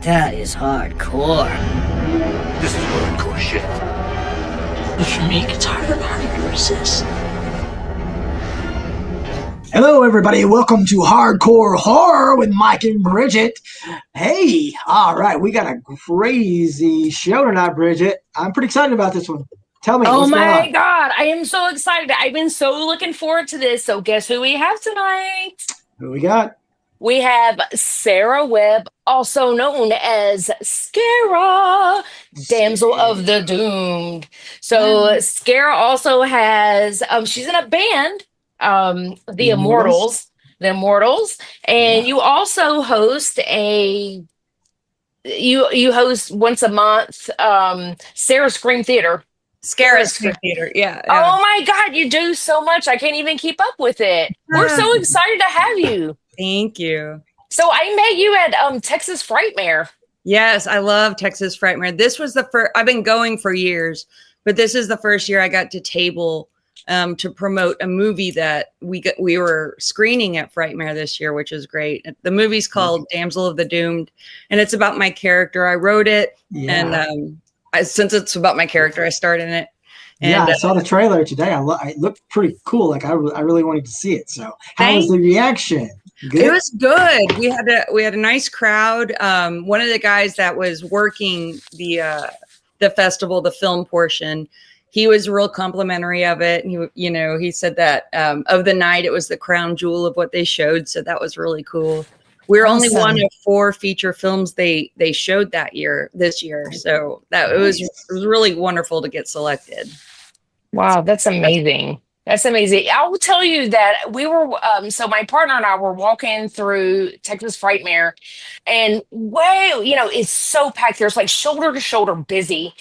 That is hardcore. This is hardcore shit. But for me, it's harder and harder to resist. Hello, everybody. Welcome to Hardcore Horror with Mike and Brigitte. Hey, all right. We got a crazy show tonight, Brigitte. I'm pretty excited about this one. Tell me, Oh what's going my on? God, I am so excited. I've been so looking forward to this. So guess who we have tonight? Who we got? We have Sarah Webb, also known as Scarah, Damsel of the Doomed. So Scarah also has, she's in a band, The Immortals. The Immortals. And you also host you host once a month, Sarah Scream Theater. Scarah Scream Theater, yeah. Oh my God, you do so much. I can't even keep up with it. We're so excited to have you. Thank you. So I met you at Texas Frightmare. Yes, I love Texas Frightmare. This was the first, I've been going for years, but this is the first year I got to table to promote a movie that we were screening at Frightmare this year, which is great. The movie's called Damsel of the Doomed, and it's about my character. I wrote it, and since it's about my character, I starred in it. And, I saw the trailer today. It looked pretty cool. Like I really wanted to see it. So how was the reaction? Good? It was good. We had a nice crowd. One of the guys that was working the festival, the film portion, he was real complimentary of it. He said that of the night, it was the crown jewel of what they showed. So that was really cool. We're only one of 4 feature films they showed this year. So it was really wonderful to get selected. Wow, that's amazing. That's amazing. I will tell you that we were, so my partner and I were walking through Texas Frightmare, and it's so packed. There's like shoulder to shoulder busy.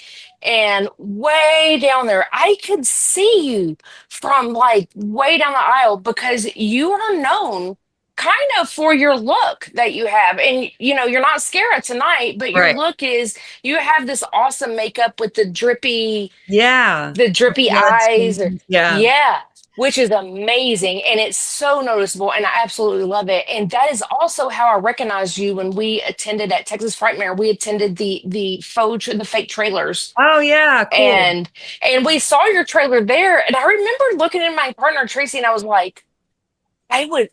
And way down there, I could see you from like way down the aisle because you are known kind of for your look that you have. And, you're not Scarah tonight, but your look is, you have this awesome makeup with the drippy eyes. Yeah. Which is amazing. And it's so noticeable. And I absolutely love it. And that is also how I recognized you when we attended at Texas Frightmare. We attended the fake trailers. Oh yeah. Cool. And we saw your trailer there. And I remember looking at my partner, Tracy, and I was like,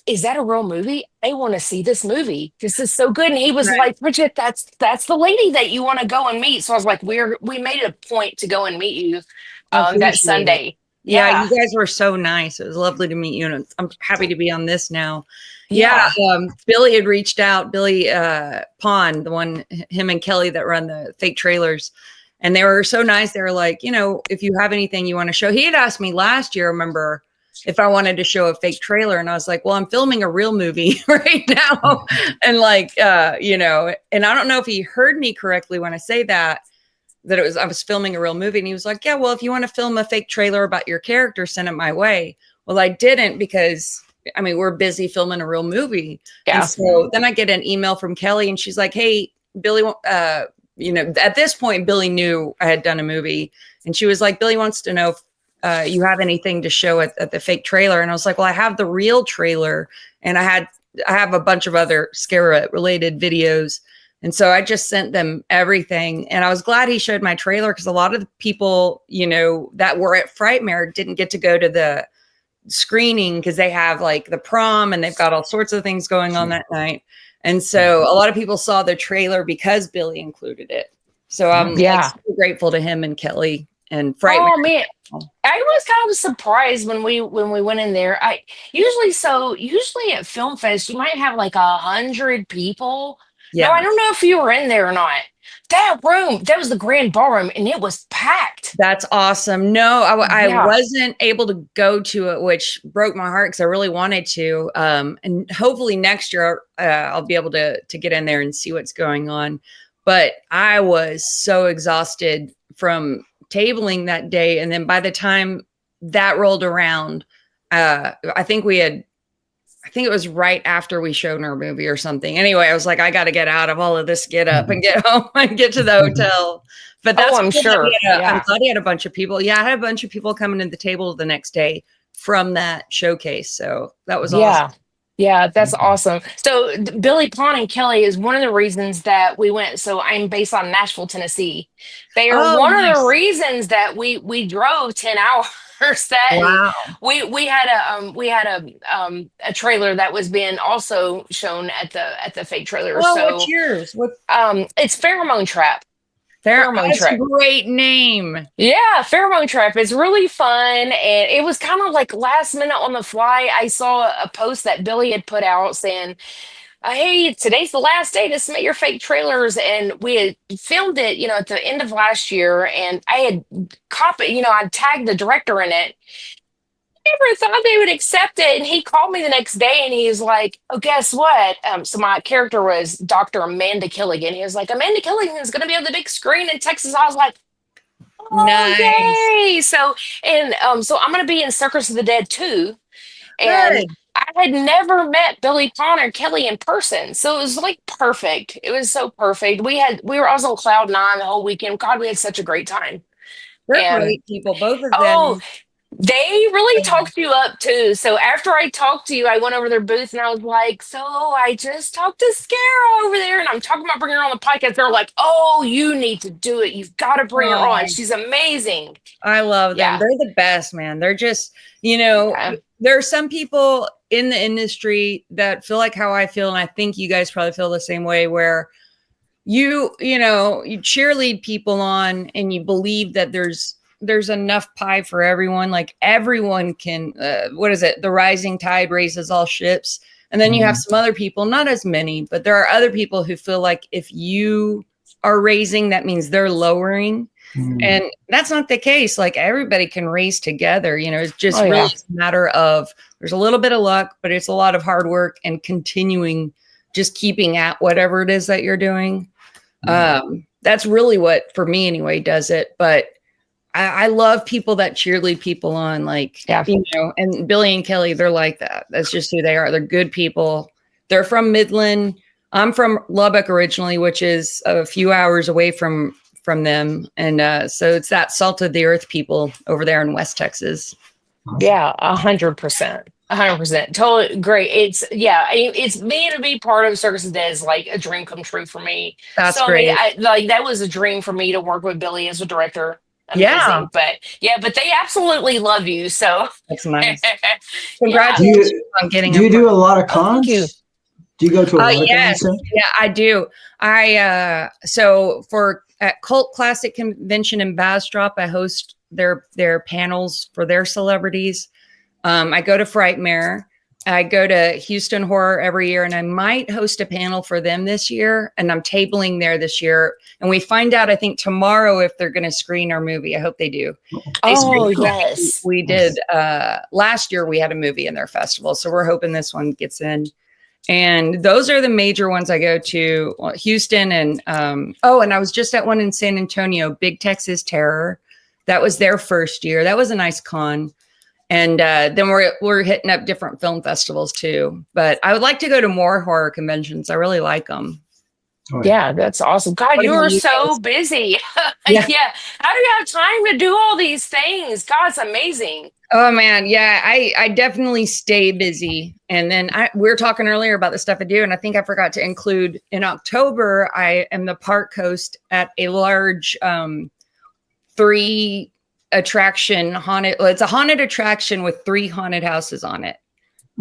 is that a real movie? I want to see this movie. This is so good. And he was like, Brigitte, that's the lady that you want to go and meet. So I was like, we made it a point to go and meet you that Sunday. Yeah, you guys were so nice. It was lovely to meet you. And I'm happy to be on this now. Billy had reached out, Billy Pond, the one, him and Kelly that run the fake trailers. And they were so nice. They were like, if you have anything you want to show. He had asked me last year, remember, if I wanted to show a fake trailer. And I was like, well, I'm filming a real movie right now. And and I don't know if he heard me correctly when I say that I was filming a real movie. And he was like, yeah, well, if you want to film a fake trailer about your character, send it my way. Well, I didn't because we're busy filming a real movie. Yeah. And so then I get an email from Kelly and she's like, hey, Billy, at this point, Billy knew I had done a movie. And she was like, Billy wants to know if you have anything to show at the fake trailer. And I was like, well, I have the real trailer and I have a bunch of other Scarah related videos. And so I just sent them everything. And I was glad he showed my trailer because a lot of the people, that were at Frightmare didn't get to go to the screening because they have like the prom and they've got all sorts of things going on that night. And so a lot of people saw the trailer because Billy included it. So I'm super grateful to him and Kelly and Frightmare. Oh man, I was kind of surprised when we went in there. Usually at Film Fest, you might have like 100 people. Yeah. No, I don't know if you were in there or not. That room, that was the grand ballroom, and it was packed. That's awesome. No, I wasn't able to go to it, which broke my heart because I really wanted to. And hopefully next year I'll be able to get in there and see what's going on. But I was so exhausted from tabling that day. And then by the time that rolled around, I think it was right after we showed our movie or something. Anyway, I was like, I got to get out of all of this, get up and get home and get to the hotel. But that's, I'm sure. I'm glad he had a bunch of people. Yeah, I had a bunch of people coming to the table the next day from that showcase. So that was awesome. Yeah, that's awesome. So Billy Pond and Kelly is one of the reasons that we went. So I'm based on Nashville, Tennessee. They are Oh, one of the nice. reasons that we drove 10 hours. That and Wow. we had a trailer that was being also shown at the fake trailer. Oh, what's So yours? What? it's Pheromone Trap. There. Pheromone That's a Trap. great name. Yeah, Pheromone Trap. It's really fun. And it was kind of like last minute on the fly. I saw a post that Billy had put out saying, hey, today's the last day to submit your fake trailers. And we had filmed it, at the end of last year. And I had I tagged the director in it. Never thought they would accept it. And he called me the next day and he was like, oh, guess what? So my character was Dr. Amanda Killigan. He was like, Amanda Killigan is going to be on the big screen in Texas. I was like, oh, Nice. yay. So I'm going to be in Circus of the Dead too. And Good. I had never met Billy Pond or Kelly in person. So it was like perfect. It was so perfect. I was on cloud nine the whole weekend. God, we had such a great time. They're And great people, both of oh, them. they really talked you up too. So after I talked to you, I went over their booth and I was like, so I just talked to Scarah over there and I'm talking about bringing her on the podcast. They're like, oh, you need to do it. You've got to bring her on. She's amazing. I love them. Yeah. They're the best, man. They're just, there are some people in the industry that feel like how I feel. And I think you guys probably feel the same way where you cheerlead people on and you believe that there's enough pie for everyone. Like everyone can, what is it? The rising tide raises all ships. And then you have some other people, not as many, but there are other people who feel like if you are raising, that means they're lowering. And that's not the case. Like everybody can raise together, it's just really a matter of there's a little bit of luck, but it's a lot of hard work and continuing, just keeping at whatever it is that you're doing. That's really what, for me anyway, does it. But I love people that cheerlead people on, and Billy and Kelly, they're like that. That's just who they are. They're good people. They're from Midland. I'm from Lubbock originally, which is a few hours away from them. And so it's that salt of the earth people over there in West Texas. Yeah, 100%. 100%. Totally great. It's me to be part of Circus of the Dead is like a dream come true for me. That's great. That was a dream for me to work with Billy as a director. Amazing. But they absolutely love you. So that's nice. Congratulations on getting. Do you do a lot of cons? Thank you. Do you go to a lot of yes. cons? Yeah, I do. So at Cult Classic Convention in Bastrop, I host their panels for their celebrities. I go to Frightmare. I go to Houston Horror every year, and I might host a panel for them this year. And I'm tabling there this year. And we find out, I think, tomorrow if they're going to screen our movie. I hope they do. Yes. We did. Last year, we had a movie in their festival. So we're hoping this one gets in. And those are the major ones I go to. Houston and, and I was just at one in San Antonio, Big Texas Terror. That was their first year. That was a nice con. And then we're hitting up different film festivals too. But I would like to go to more horror conventions. I really like them. Oh, yeah, that's awesome. God, you are so busy. Yeah. How do you have time to do all these things? God, it's amazing. Oh man, yeah, I definitely stay busy. And then we were talking earlier about the stuff I do, and I think I forgot to include in October, I am the park host at a large 3 attraction haunted. Well, it's a haunted attraction with 3 haunted houses on it.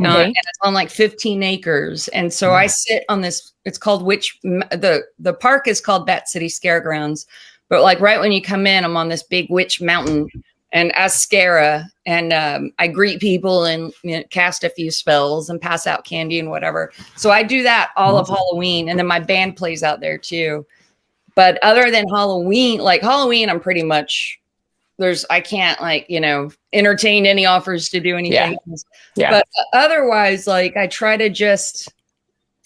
And it's on like 15 acres. And so I sit on this, it's called the park is called Bat City Scaregrounds. But like right when you come in, I'm on this big witch mountain and as Scarah, and I greet people and cast a few spells and pass out candy and whatever. So I do that all of Halloween. And then my band plays out there too. But other than Halloween, I'm pretty much, I can't entertain any offers to do anything else. Yeah. But otherwise, I try to just,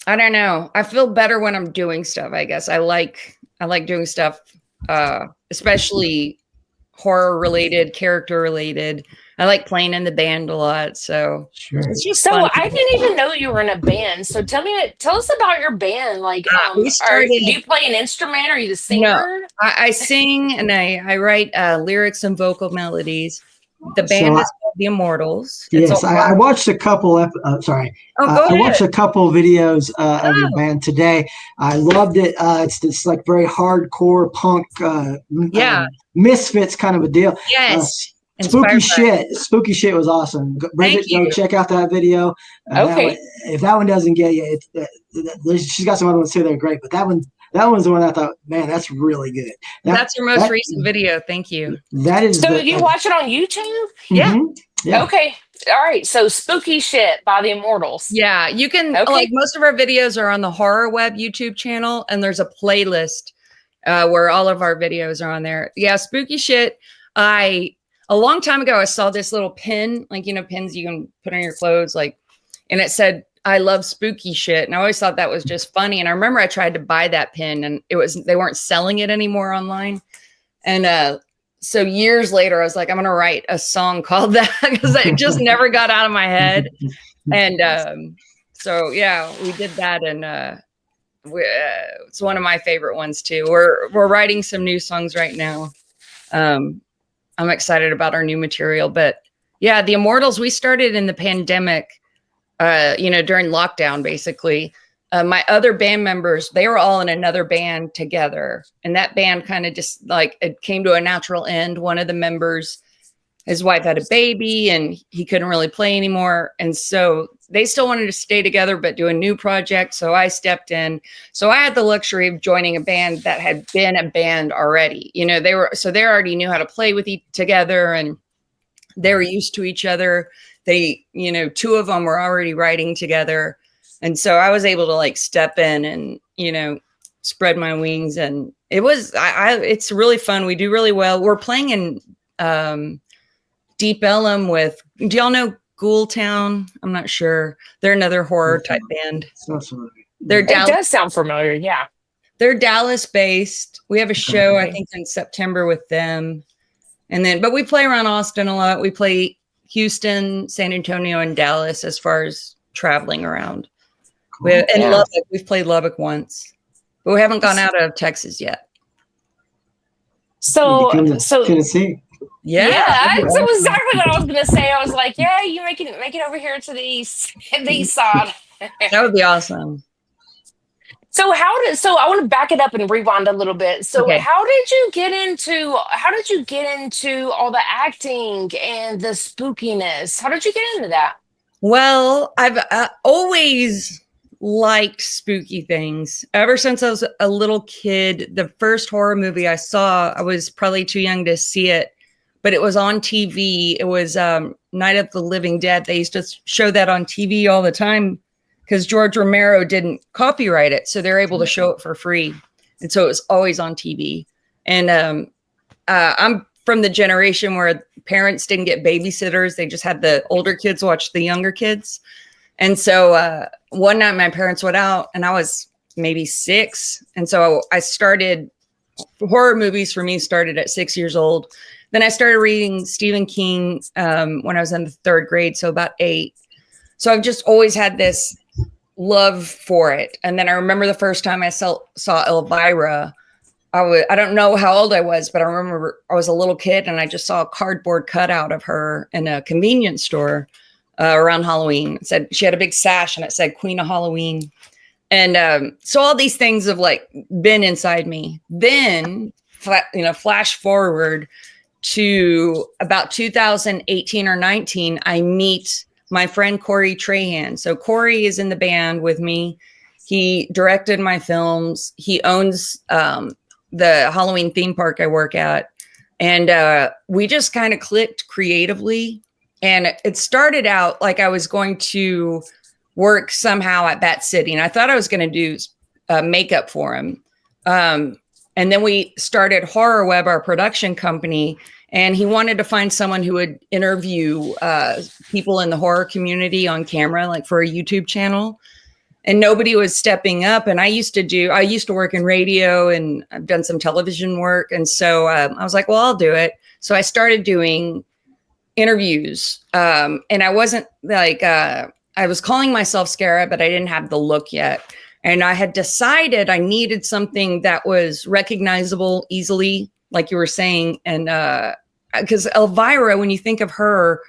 I don't know. I feel better when I'm doing stuff, I guess. I like doing stuff, especially horror related, character related. I like playing in the band a lot. So it's just fun. I didn't even know you were in a band. So tell us about your band. Do you play an instrument? Are you the singer? No, I sing and I write lyrics and vocal melodies. The band So is called The Immortals. Yes, I watched a couple. Sorry, Oh, go I watched ahead. a couple videos of your Oh, band today. I loved it. It's this like very hardcore punk, yeah. Misfits kind of a deal. Yes. Spooky Inspired by. shit. Spooky shit was awesome. Thank Bridget, go you. check out that video. That one, Okay. if that one doesn't get you, she's got some other ones too. They're great, but that one's the one I thought, man, that's really good. That's your most recent video. Thank you. That is So the. you watch it on YouTube? Yeah. Yeah. Okay. All right. So Spooky Shit by the Immortals. Yeah. You can, Okay. like, most of our videos are on the Horror Web YouTube channel, and there's a playlist where all of our videos are on there. Yeah. Spooky Shit. A long time ago, I saw this little pin, like, pins you can put on your clothes, like, and it said, I love spooky shit. And I always thought that was just funny. And I remember I tried to buy that pin and they weren't selling it anymore online. And so years later, I was like, I'm going to write a song called that because it just never got out of my head. And so, yeah, we did that. And it's one of my favorite ones too. We're writing some new songs right now. I'm excited about our new material, but yeah, the Immortals, we started in the pandemic, during lockdown, basically. My other band members, they were all in another band together. And that band kind of just like, it came to a natural end. One of the members, his wife had a baby and he couldn't really play anymore. And so they still wanted to stay together, but do a new project. So I stepped in. So I had the luxury of joining a band that had been a band already. They already knew how to play with together and they were used to each other. They, two of them were already writing together. And so I was able to like step in and, spread my wings. And it's really fun. We do really well. We're playing in Deep Ellum with, do y'all know Ghoul Town? I'm not sure. They're another horror type band. It does sound familiar. Yeah. They're Dallas based. We have a show, I think, in September with them. But we play around Austin a lot. We play Houston, San Antonio, and Dallas as far as traveling around. Cool. Lubbock. We've played Lubbock once, but we haven't gone out of Texas yet. So Tennessee. Yeah, that's exactly what I was gonna say. I was like, yeah, you make it over here to the east side. That would be awesome. So I want to back it up and rewind a little bit. So Okay. how did you get into all the acting and the spookiness? How did you get into that? Well, I've always liked spooky things. Ever since I was a little kid, the first horror movie I saw, I was probably too young to see it, but it was on TV. It was Night of the Living Dead. They used to show that on TV all the time because George Romero didn't copyright it. So they're able to show it for free. And so it was always on TV. And I'm from the generation where parents didn't get babysitters. They just had the older kids watch the younger kids. And so one night my parents went out and I was maybe 6. And so I started, horror movies for me started at 6 years old. Then I started reading Stephen King when I was in the 3rd grade, so about 8. So I've just always had this love for it. And then I remember the first time I saw Elvira, I don't know how old I was, but I remember I was a little kid and I just saw a cardboard cutout of her in a convenience store around Halloween. It said she had a big sash and it said Queen of Halloween. And so all these things have like been inside me. Then, flash forward to about 2018 or 19, I meet my friend Corey Trahan. So Corey is in the band with me. He directed my films. He owns the Halloween theme park I work at. And we just kind of clicked creatively. And it started out like I was going to work somehow at Bat City. And I thought I was going to do makeup for him. And then we started Horror Webb, our production company. And he wanted to find someone who would interview people in the horror community on camera, like for a YouTube channel. And nobody was stepping up. And I used to work in radio and I've done some television work. And so I was like, well, I'll do it. So I started doing interviews. And I wasn't like, I was calling myself Scarah, but I didn't have the look yet. And I had decided I needed something that was recognizable easily, like you were saying. And I because Elvira, when you think of her,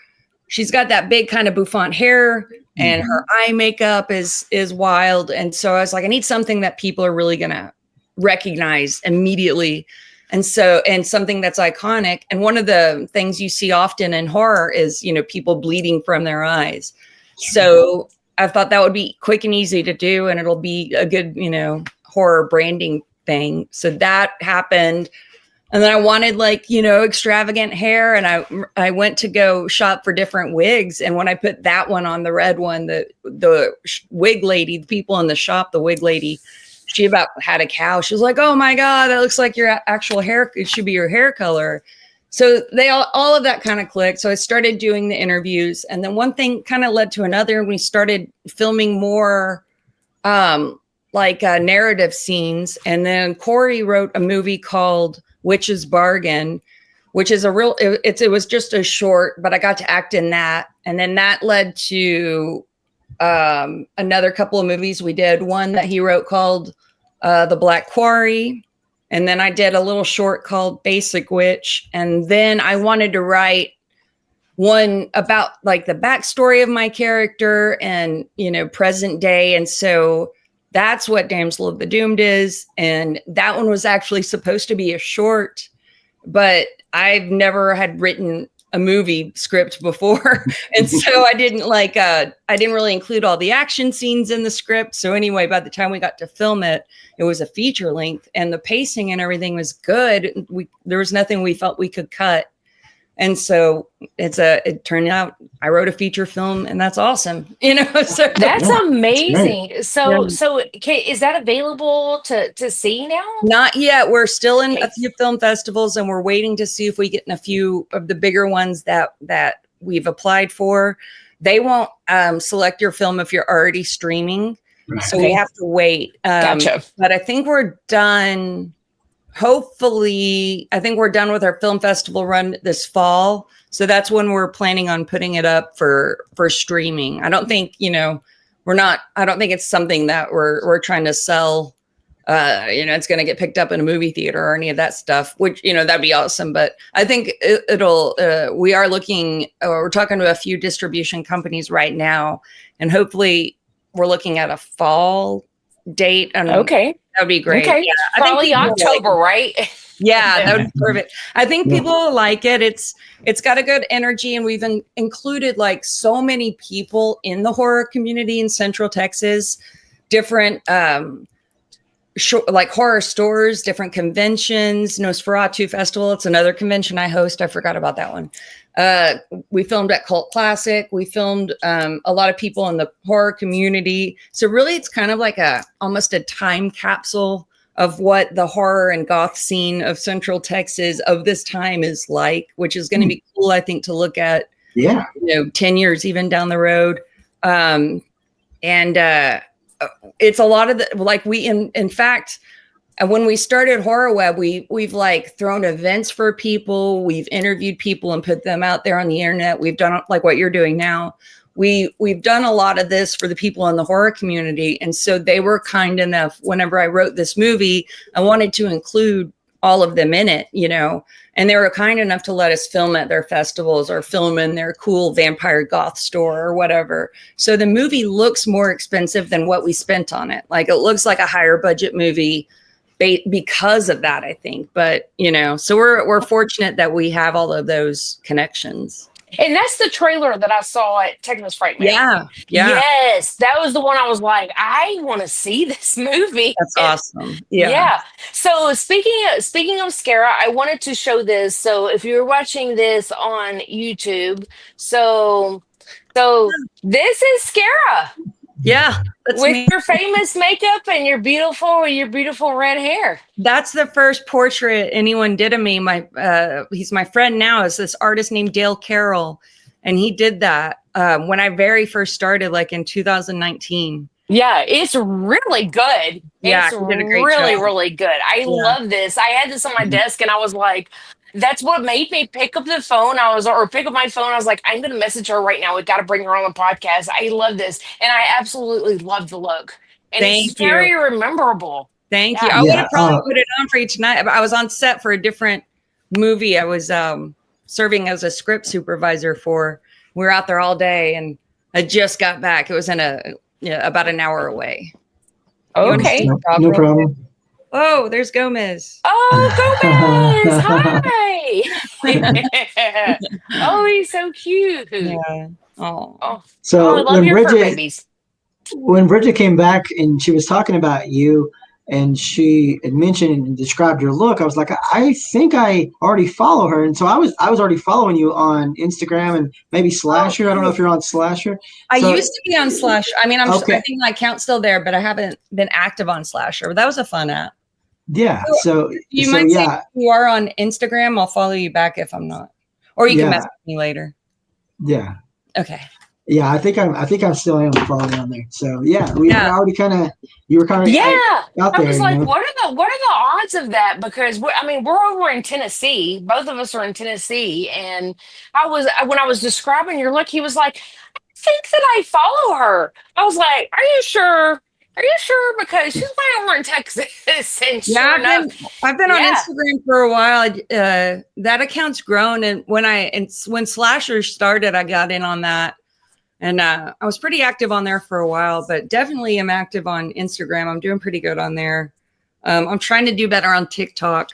she's got that big kind of bouffant hair, and her eye makeup is wild. And so I was like, I need something that people are really gonna recognize immediately. And something that's iconic. And one of the things you see often in horror is, you know, people bleeding from their eyes. So I thought that would be quick and easy to do, and it'll be a good, you know, horror branding thing. So that happened. And then I wanted, like, you know, extravagant hair, and I went to go shop for different wigs. And when I put that one on, the red one, the wig lady, the people in the shop, the wig lady, she about had a cow. She was like, "Oh my God, that looks like your actual hair. It should be your hair color." So they all of that kind of clicked. So I started doing the interviews, and then one thing kind of led to another. And we started filming more narrative scenes. And then Corey wrote a movie called Witch's Bargain, which is it was just a short, but I got to act in that. And then that led to another couple of movies we did. One that he wrote called The Black Quarry. And then I did a little short called Basic Witch. And then I wanted to write one about like the backstory of my character and, you know, present day. And so that's what Damsel of the Doomed is. And that one was actually supposed to be a short, but I've never had written a movie script before. And so I didn't really include all the action scenes in the script. So anyway, by the time we got to film it, it was a feature length, and the pacing and everything was good. There was nothing we felt we could cut. And so it turned out I wrote a feature film, and that's awesome. You know, so That's amazing. So okay, is that available to see now? Not yet. We're still in a few film festivals, and we're waiting to see if we get in a few of the bigger ones that we've applied for. They won't select your film if you're already streaming. So we have to wait. Gotcha. But I think we're done. Hopefully, I think we're done with our film festival run this fall. So that's when we're planning on putting it up for streaming. I don't think, you know, I don't think it's something that we're trying to sell. You know, it's going to get picked up in a movie theater or any of that stuff, which, you know, that'd be awesome. But I think we are looking, we're talking to a few distribution companies right now, and hopefully we're looking at a fall date. And okay. That'd be great. Okay. Yeah, Probably October, right? Yeah, that would be perfect. I think people will like it. It's got a good energy, and we've included like so many people in the horror community in Central Texas, different like horror stores, different conventions. Nosferatu Festival, it's another convention I host. I forgot about that one. We filmed at Cult Classic. We filmed a lot of people in the horror community. So really, it's kind of like almost a time capsule of what the horror and goth scene of Central Texas of this time is like, which is going to be cool, I think, to look at. Yeah, 10 years even down the road. It's a lot of in fact. And when we started Horror Web, we've like thrown events for people. We've interviewed people and put them out there on the internet. We've done like what you're doing now. We've done a lot of this for the people in the horror community. And so they were kind enough, whenever I wrote this movie, I wanted to include all of them in it, you know, and they were kind enough to let us film at their festivals or film in their cool vampire goth store or whatever. So the movie looks more expensive than what we spent on it. Like, it looks like a higher budget movie because of that, I think. But, you know, so we're fortunate that we have all of those connections. And that's the trailer that I saw at Texas Fright Fair. Yeah. Yes, that was the one I was like, I want to see this movie. That's awesome. Yeah. So speaking of Scarah, I wanted to show this. So if you're watching this on YouTube, so this is Scarah. Yeah, that's with me. Your famous makeup and your beautiful red hair. That's the first portrait anyone did of me. He's my friend now. Is this artist named Dale Carroll, and he did that when I very first started, like in 2019. Yeah, it's really good. Yeah, it's really good. I love this. I had this on my desk, and I was like, that's what made me pick up the phone. Pick up my phone. I was like, I'm going to message her right now. We got to bring her on the podcast. I love this. And I absolutely love the look. And it's very rememberable. Thank you. I would have probably put it on for you tonight, but I was on set for a different movie. I was serving as a script supervisor for. We were out there all day, and I just got back. It was in about an hour away. Okay. No problem. Oh, there's Gomez. Oh, Gomez! Hi. Oh, he's so cute. Yeah. Oh. Oh, So I love your fur babies. when Bridget came back and she was talking about you, and she had mentioned and described your look, I was like, I think I already follow her, and so I was already following you on Instagram and maybe Slasher. I don't know if you're on Slasher. I used to be on Slasher. I mean, I Okay. think my account's still there, but I haven't been active on Slasher. But that was a fun app. Yeah. So You so might say yeah, if you are on Instagram, I'll follow you back if I'm not, or you can Yeah. message me later. yeah. Okay. Yeah, I think I still am following on there. So yeah, we were already you were kind of Yeah, out I there. was you like, know? what are the odds of that? Because we're over in Tennessee. Both of us are in Tennessee, and when I was describing your look, he was like, I think that I follow her. I was like, are you sure? Are you sure? Because she's way over in Texas, and sure enough, I've been on Instagram for a while. That account's grown, and when Slasher started, I got in on that. And I was pretty active on there for a while, but definitely am active on Instagram. I'm doing pretty good on there. I'm trying to do better on TikTok.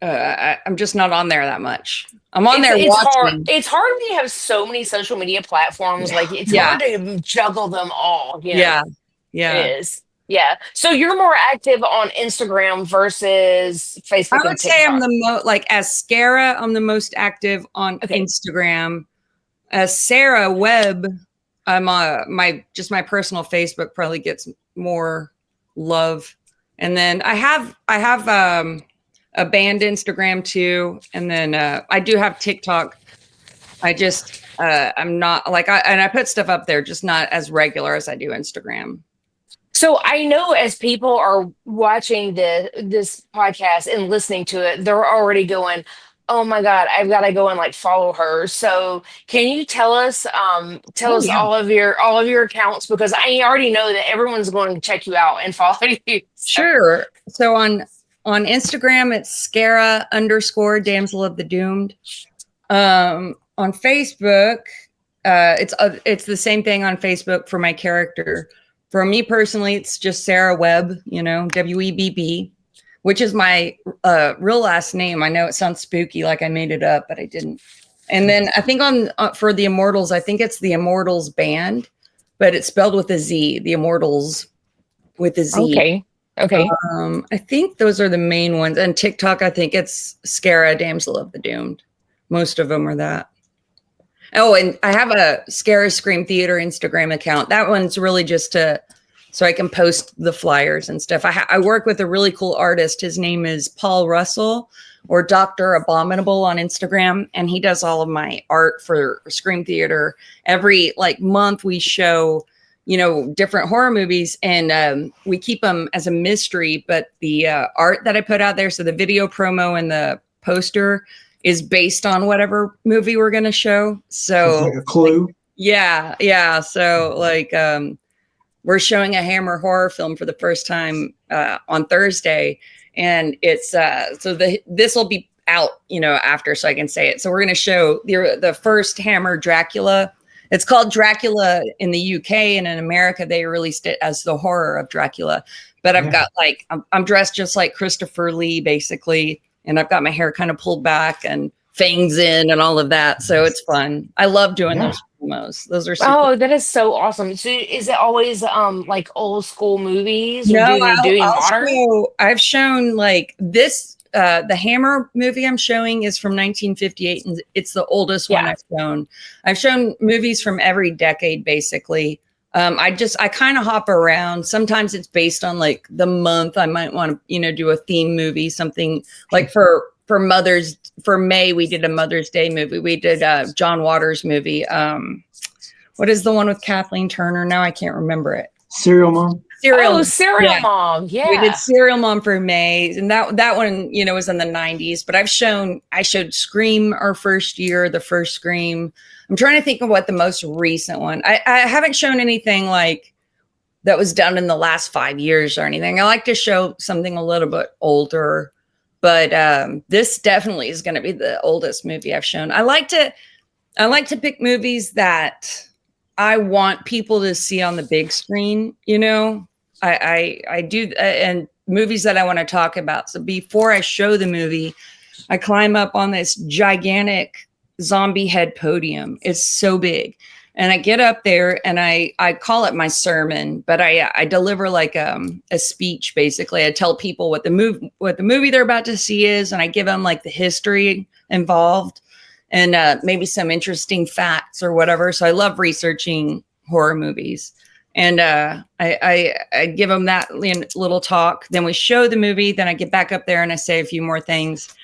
I'm just not on there that much. I'm on there it's watching. hard. It's hard when you have so many social media platforms. Like it's hard to juggle them all. You know? Yeah. It is. Yeah. So you're more active on Instagram versus Facebook. I would say I'm the most as Scarah. I'm the most active on Instagram. As Sarah Webb, I'm my personal Facebook probably gets more love, and then I have a band Instagram too, and then I do have TikTok. I just I'm not I put stuff up there, just not as regular as I do Instagram. So I know as people are watching this podcast and listening to it, they're already going, oh my God, I've got to go and follow her. So can you tell us all of your accounts? Because I already know that everyone's going to check you out and follow you. So. Sure. So on Instagram, it's Scarah _Damsel of the Doomed. On Facebook, it's the same thing on Facebook for my character. For me personally, it's just Sarah Webb, WEBB, which is my real last name. I know it sounds spooky, like I made it up, but I didn't. And then I think for the Immortals, I think it's the Immortals Band, but it's spelled with a Z. The Immortals with a Z. Okay. I think those are the main ones. And TikTok, I think it's Scarah Damsel of the Doomed. Most of them are that. Oh, and I have a Scarah Scream Theater Instagram account. That one's really just so I can post the flyers and stuff. I work with a really cool artist. His name is Paul Russell, or Dr. Abominable on Instagram. And he does all of my art for Scream Theater. Every month we show, different horror movies, and we keep them as a mystery. But the art that I put out there, so the video promo and the poster, is based on whatever movie we're going to show. So it's like a clue. Yeah. So we're showing a Hammer horror film for the first time on Thursday, and it's this will be out after, so I can say it. So we're going to show the first Hammer Dracula. It's called Dracula in the UK, and in America they released it as The Horror of Dracula. But I've got I'm dressed just like Christopher Lee basically, and I've got my hair kind of pulled back and fangs in and all of that. So it's fun. I love doing those promos. Those are super Oh, that is so awesome. So is it always old school movies, or No, do you modern? I've shown this the Hammer movie I'm showing is from 1958, and it's the oldest one I've shown. I've shown movies from every decade basically. I kind of hop around. Sometimes it's based on the month. I might want to, do a theme movie, something for May, we did a Mother's Day movie. We did a John Waters movie. What is the one with Kathleen Turner? Now I can't remember it. Serial Mom. Serial Mom. Yeah. We did Serial Mom for May. And that one, was in the 90s. But I showed Scream our first year, the first Scream. I'm trying to think of what the most recent one. I haven't shown anything that was done in the last 5 years or anything. I like to show something a little bit older. But this definitely is going to be the oldest movie I've shown. I like to pick movies that I want people to see on the big screen. You know, I do, and movies that I want to talk about. So before I show the movie, I climb up on this gigantic zombie head podium. It's so big. And I get up there and I call it my sermon, but I deliver like a speech. Basically, I tell people what the movie they're about to see is, and I give them like the history involved and maybe some interesting facts or whatever. So I love researching horror movies, and I give them that little talk. Then we show the movie. Then I get back up there and I say a few more things.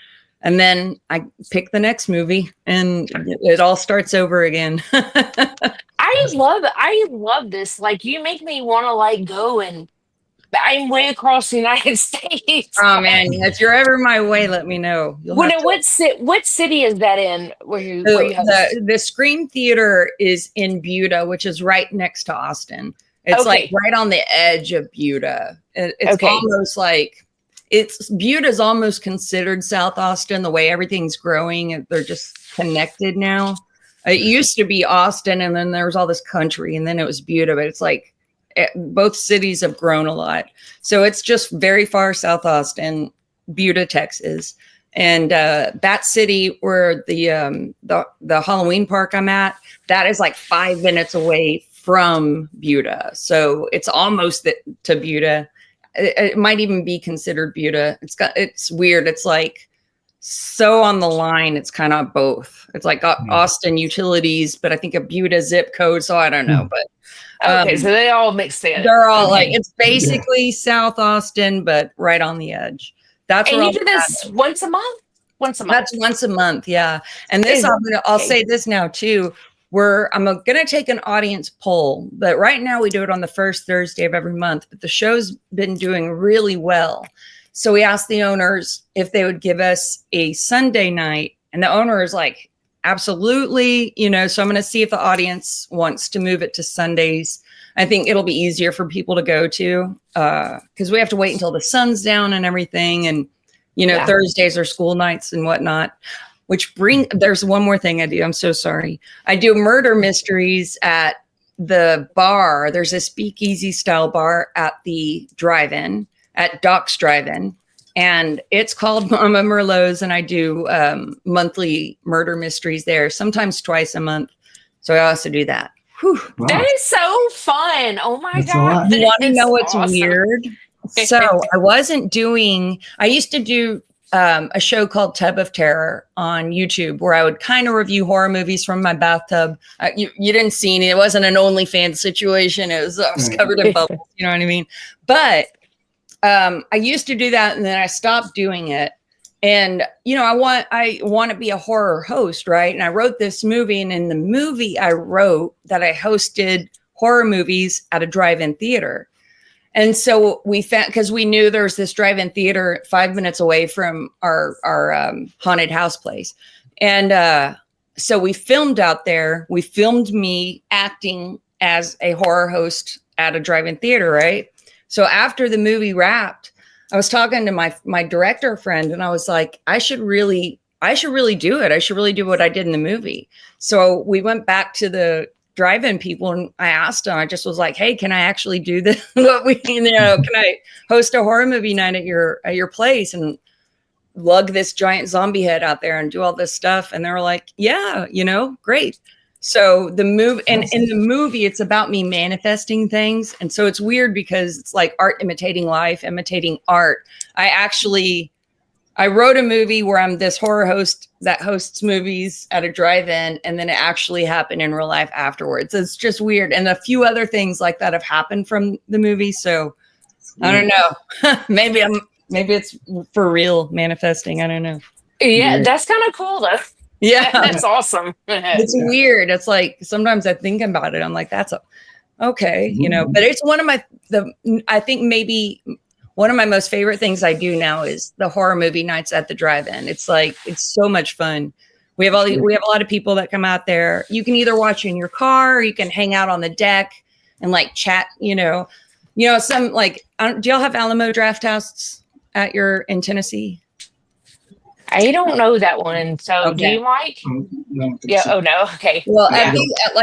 And then I pick the next movie and it all starts over again. I love this. Like, you make me want to like go, and I'm way across the United States. Oh man, if you're ever my way, let me know. What city is that in where you host? The Scream Theater is in Buda, which is right next to Austin. It's like right on the edge of Buda. It's almost like Buta's almost considered South Austin, the way everything's growing, and they're just connected now. It used to be Austin, and then there was all this country, and then it was Buda, but it's like both cities have grown a lot. So it's just very far South Austin, Buda, Texas. And that city where the Halloween park I'm at, that is like 5 minutes away from Buda. So it's almost to Buda. It might even be considered Buda. It's weird. It's like so on the line. It's kind of both. It's like Austin utilities, but I think a Buda zip code. So I don't know, but so they all mixed in. They're all like, it's basically South Austin, but right on the edge. That's and you do this once a month. That's once a month, yeah. And this, I'll say this now too. I'm going to take an audience poll, but right now we do it on the first Thursday of every month, but the show's been doing really well. So we asked the owners if they would give us a Sunday night, and the owner is like, absolutely, so I'm going to see if the audience wants to move it to Sundays. I think it'll be easier for people to go to because we have to wait until the sun's down and everything. And, Thursdays are school nights and whatnot. There's one more thing I do. I'm so sorry. I do murder mysteries at the bar. There's a speakeasy style bar at the drive-in, at Doc's Drive-In. And it's called Mama Merlot's. And I do monthly murder mysteries there, sometimes twice a month. So I also do that. Whew. Wow. That is so fun. Oh my God. You want to know what's weird? So I used to do a show called Tub of Terror on YouTube where I would kind of review horror movies from my bathtub. You didn't see any. It wasn't an OnlyFans situation. I was covered in bubbles. You know what I mean? But I used to do that, and then I stopped doing it. And, I want to be a horror host, right? And I wrote this movie, and in the movie I wrote that I hosted horror movies at a drive-in theater. And so we found, because we knew there was this drive-in theater 5 minutes away from our haunted house place. And so we filmed out there. We filmed me acting as a horror host at a drive-in theater, right? So after the movie wrapped, I was talking to my director friend, and I was like, I should really do it. I should really do what I did in the movie. So we went back to the drive-in people, and I asked them, I just was like, hey, can I actually do this? Can I host a horror movie night at your place and lug this giant zombie head out there and do all this stuff? And they were like, yeah, great. So the movie, and in the movie, it's about me manifesting things. And so it's weird because it's like art imitating life, imitating art. I wrote a movie where I'm this horror host that hosts movies at a drive-in, and then it actually happened in real life afterwards. It's just weird. And a few other things like that have happened from the movie. So I don't know. maybe it's for real manifesting. I don't know. Yeah, that's kind of cool though. Yeah. That's awesome. It's weird. It's like, sometimes I think about it. I'm like, that's okay, but it's I think maybe one of my most favorite things I do now is the horror movie nights at the drive-in. It's like, it's so much fun. We have a lot of people that come out there. You can either watch in your car, or you can hang out on the deck and like chat, some like, do y'all have Alamo Draft House in Tennessee? I don't know that one. So do Okay. you, Mike? I don't think Yeah. so. Oh no. Okay. Well, Yeah.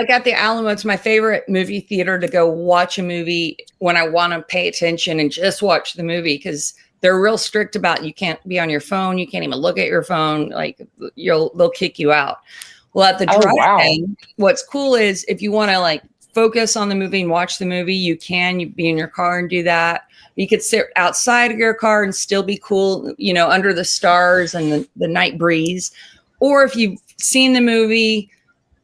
at the Alamo, it's my favorite movie theater to go watch a movie when I want to pay attention and just watch the movie, because they're real strict about you can't be on your phone, you can't even look at your phone, like they'll kick you out. Well, at the Oh wow. drive-in, what's cool is if you want to like focus on the movie and watch the movie, you be in your car and do that. You could sit outside of your car and still be cool, under the stars and the night breeze. Or if you've seen the movie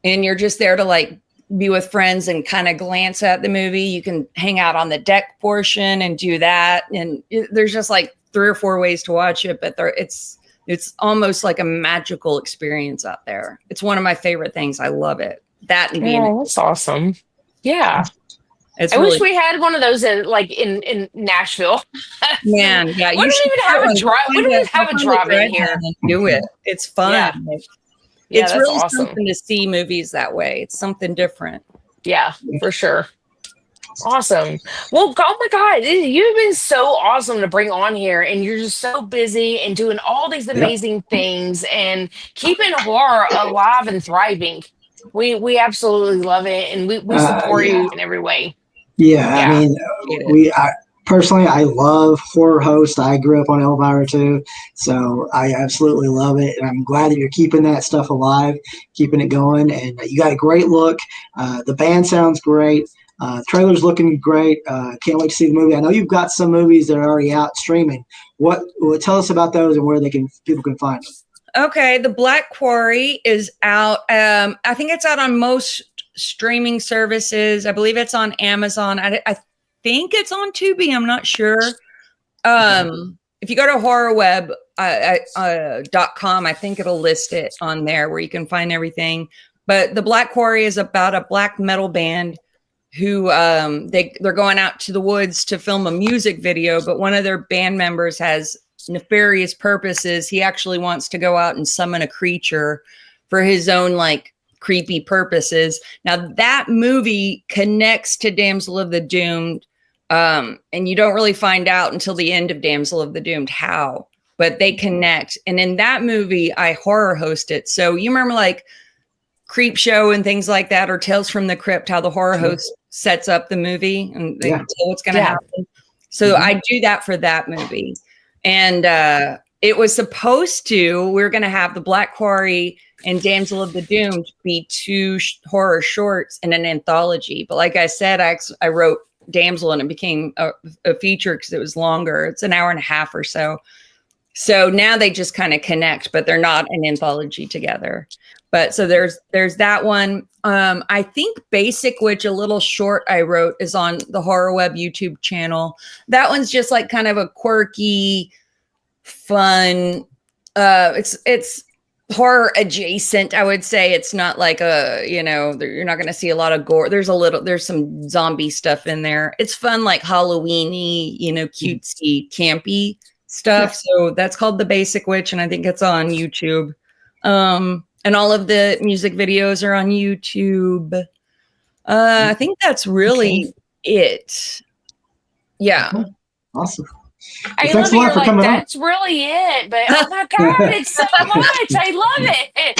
and you're just there to like be with friends and kind of glance at the movie, you can hang out on the deck portion and do that. And there's just like 3 or 4 ways to watch it, but it's almost like a magical experience out there. It's one of my favorite things. I love it. That and being, Oh, that's awesome. Yeah. it's I really, wish we had one of those in Nashville. man. Yeah, We you don't should even start have a one. drive. We don't even have a Find drive-in drive-in here. and do it. It's fun. Yeah. Like, Yeah, it's that's really awesome. something to see movies that way. It's something different. Yeah, for sure. Awesome. Well, oh my God, you've been so awesome to bring on here, and you're just so busy and doing all these Yep. amazing things and keeping horror alive and thriving. We absolutely love it, and we support Yeah. you in every way. Yeah, I Yeah. mean, Appreciate it. personally, I love horror host. I grew up on Elvira too, so I absolutely love it, and I'm glad that you're keeping that stuff alive, keeping it going, and you got a great look. The band sounds great. Trailer's looking great. Can't wait to see the movie. I know you've got some movies that are already out streaming. What tell us about those and where people can find them? Okay, The Black Quarry is out. I think it's out on most streaming services. I believe it's on Amazon. I think it's on Tubi. I'm not sure. If you go to horrorweb.com, I think it'll list it on there where you can find everything. But The Black Quarry is about a black metal band who they're going out to the woods to film a music video, but one of their band members has nefarious purposes. He actually wants to go out and summon a creature for his own like creepy purposes. Now that movie connects to Damsel of the Doomed, and you don't really find out until the end of Damsel of the Doomed how, but they connect. And in that movie, I horror host it. So you remember like Creep Show and things like that, or Tales from the Crypt, how the horror host sets up the movie and they tell what's going to happen. So I do that for that movie. And it was supposed to, we were going to have The Black Quarry and Damsel of the Doomed be 2 horror shorts in an anthology. But like I said, I wrote Damsel and it became a feature because it was longer. It's an hour and a half or so. So now they just kind of connect, but they're not an anthology together. But so there's that one. I think Basic Witch, a little short I wrote, is on the Horror Web YouTube channel. That one's just like kind of a quirky, fun. It's horror adjacent, I would say. It's not like you're not going to see a lot of gore. There's some zombie stuff in there. It's fun, like Halloween-y, cutesy, campy stuff. So that's called The Basic Witch, and I think it's on YouTube. And all of the music videos are on YouTube. I think that's really it. Yeah. Awesome. I Well, love thanks a lot you're for like, coming on. that's really it. But oh my God, it's so much. I love it.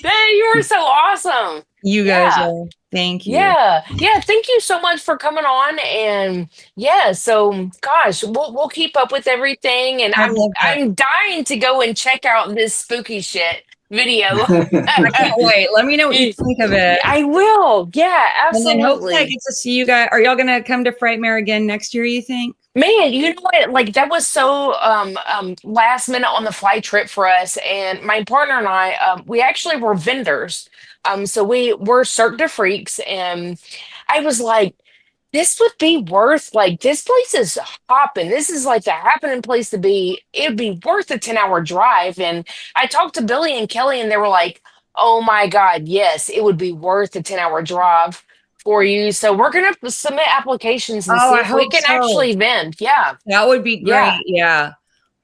Man, you are so awesome. You guys are. Thank you. Yeah. Thank you so much for coming on. And yeah, so gosh, we'll keep up with everything. And I'm dying to go and check out this spooky shit video. I can't wait. Let me know what you think of it. I will. Yeah, absolutely. And then hopefully I get to see you guys. Are y'all gonna come to Frightmare again next year, you think? Man, you know what? Like that was so last minute on the flight trip for us. And my partner and I, we actually were vendors. So we were Cirque du Freaks, and I was like, this would be worth, like, this place is hopping. This is like the happening place to be. It'd be worth a 10-hour drive. And I talked to Billy and Kelly, and they were like, oh my God, yes, it would be worth a 10-hour drive for you. So we're going to submit applications and see if we can actually vend. Yeah. That would be great. Yeah.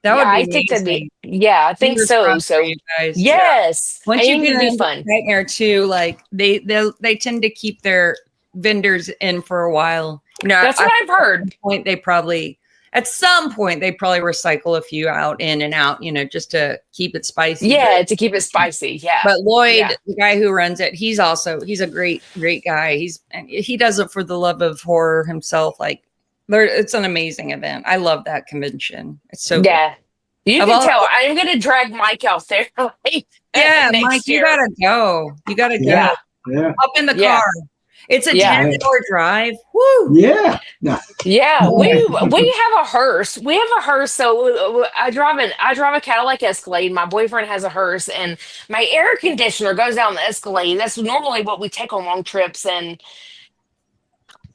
That would be I think that'd be, I think so. So you guys. yes. Once you get get be fun. Frightmare too, like they tend to keep their vendors in for a while. That's what I've heard. At point they probably, At some point, they probably recycle a few out, in and out, just to keep it spicy. Yeah, to keep it spicy. Yeah. But Lloyd, Yeah. the guy who runs it, he's a great guy. He does it for the love of horror himself. Like, it's an amazing event. I love that convention. It's so yeah. good. You can tell. I'm gonna drag Mike out there. Yeah, next Mike, year. you gotta go. You gotta go. Yeah. Yeah. Up in the Yeah. car. It's a Yeah. 10-hour drive. Woo! Yeah. No. Yeah, we have a hearse. We have a hearse. So I drive a Cadillac Escalade. My boyfriend has a hearse, and my air conditioner goes down the Escalade. That's normally what we take on long trips. And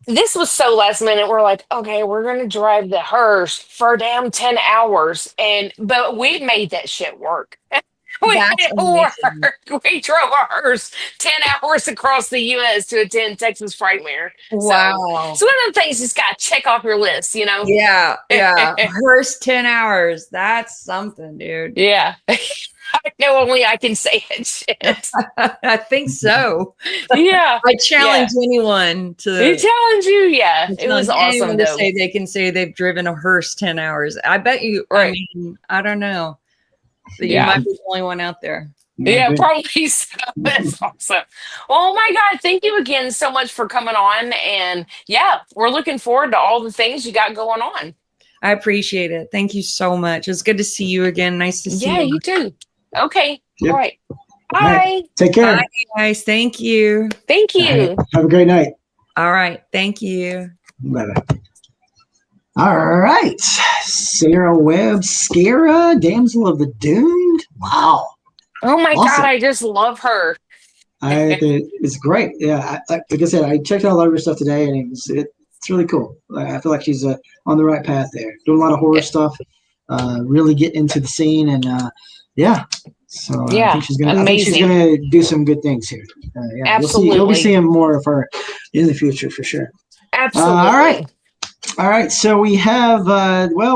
this was so last minute. We're like, okay, we're gonna drive the hearse for damn 10 hours, but we made that shit work. We made That's it amazing. work. We drove a hearse 10 hours across the U.S. to attend Texas Frightmare. Wow. So one of the things you just got to check off your list, Yeah. First 10 hours. That's something, dude. Yeah. I know only I can say it. Shit. I think so. Yeah. I challenge anyone to. They challenge you. Yeah. It was awesome, to though. say they've driven a hearse 10 hours. I bet you. Right. I mean, I don't know. You Yeah. might be the only one out there. Yeah, probably so. That's awesome. Oh my God. Thank you again so much for coming on. And yeah, we're looking forward to all the things you got going on. I appreciate it. Thank you so much. It's good to see you again. Nice to see you. Yeah, you too. Okay. Yep. All right. Bye. Right. Take care. Bye, guys. Thank you. Thank you. Have a great night. All right. Thank you. Bye-bye. All right. Sarah Webb, Scarah, Damsel of the Doomed. Wow. Oh my Awesome. God. I just love her. It's great. Yeah. Like I said, I checked out a lot of her stuff today, and it's really cool. I feel like she's on the right path there. Doing a lot of horror stuff, really get into the scene, and yeah. So Yeah, I think she's gonna do some good things here. Yeah, Absolutely. You'll be seeing more of her in the future for sure. Absolutely. All right. So we have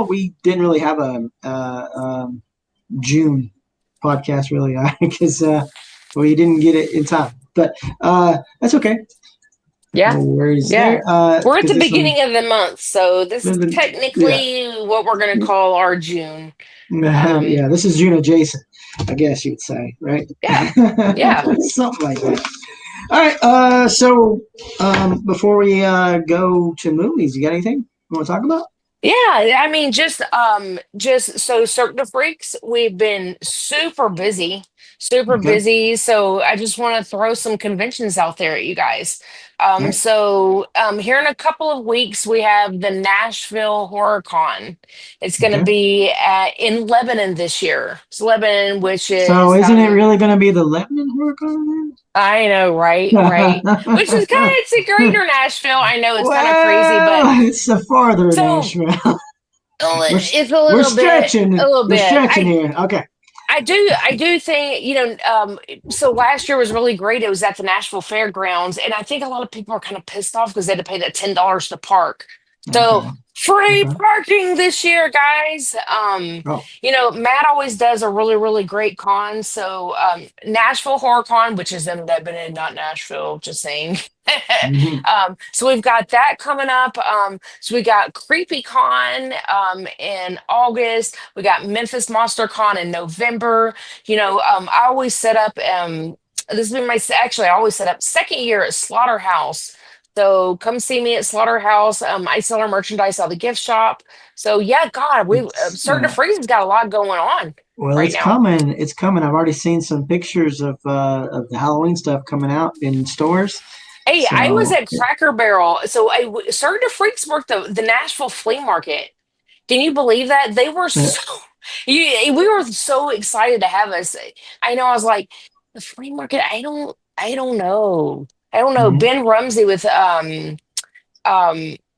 we didn't really have a June podcast really because we didn't get it in time, but that's okay. Yeah. No worries Yeah. there. We're at the beginning of the month, so this is technically what we're going to call our June. Yeah, this is June adjacent, I guess you'd say, right? Yeah. Yeah. Something like that. All right. So before we go to movies, you got anything you want to talk about? Yeah, I mean, just so Cirque du Freaks, we've been super busy. So I just want to throw some conventions out there at you guys. Right. So here in a couple of weeks, we have the Nashville Horror Con. It's going to be in Lebanon this year. It's Lebanon, which is isn't it really going to be the Lebanon Horror Con then? I know, right? Which is it's a greater Nashville. I know it's kind of crazy, but it's a farther Nashville. It's a little stretching. bit. A little bit. We're stretching here. Okay. I do think, so last year was really great. It was at the Nashville Fairgrounds, and I think a lot of people are kind of pissed off because they had to pay that $10 to park. So free parking this year, guys. Matt always does a really, really great con. So Nashville Horror Con, which is in Lebanon, not Nashville, just saying. So we've got that coming up. So we got Creepy Con in August. We got Memphis Monster Con in November. I always set up this has been I always set up second year at Slaughterhouse. So come see me at Slaughterhouse. I sell our merchandise out of the gift shop. So yeah, God, Cirque du Freaks has got a lot going on. Well, right it's now. coming. It's coming. I've already seen some pictures of the Halloween stuff coming out in stores. Hey, I was at Cracker Barrel. So Cirque du Freaks worked the Nashville Flea Market. Can you believe that? They were we were so excited to have us. I know. I was like, the flea market. I don't know. Mm-hmm. Ben Rumsey with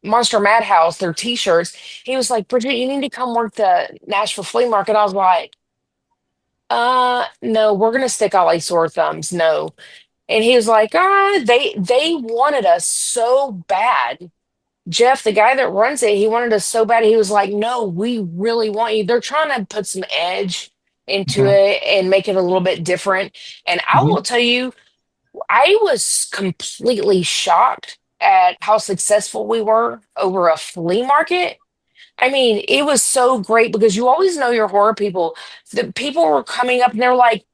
Monster Madhouse, their T-shirts. He was like, Brigitte, you need to come work the Nashville Flea Market. I was like, no, we're gonna stick out like sore thumbs. No. And he was like, they wanted us so bad. Jeff, the guy that runs it, he wanted us so bad. He was like, no, we really want you. They're trying to put some edge into it and make it a little bit different. And I will tell you, I was completely shocked at how successful we were over a flea market. I mean, it was so great because you always know your horror people. The people were coming up and they're like,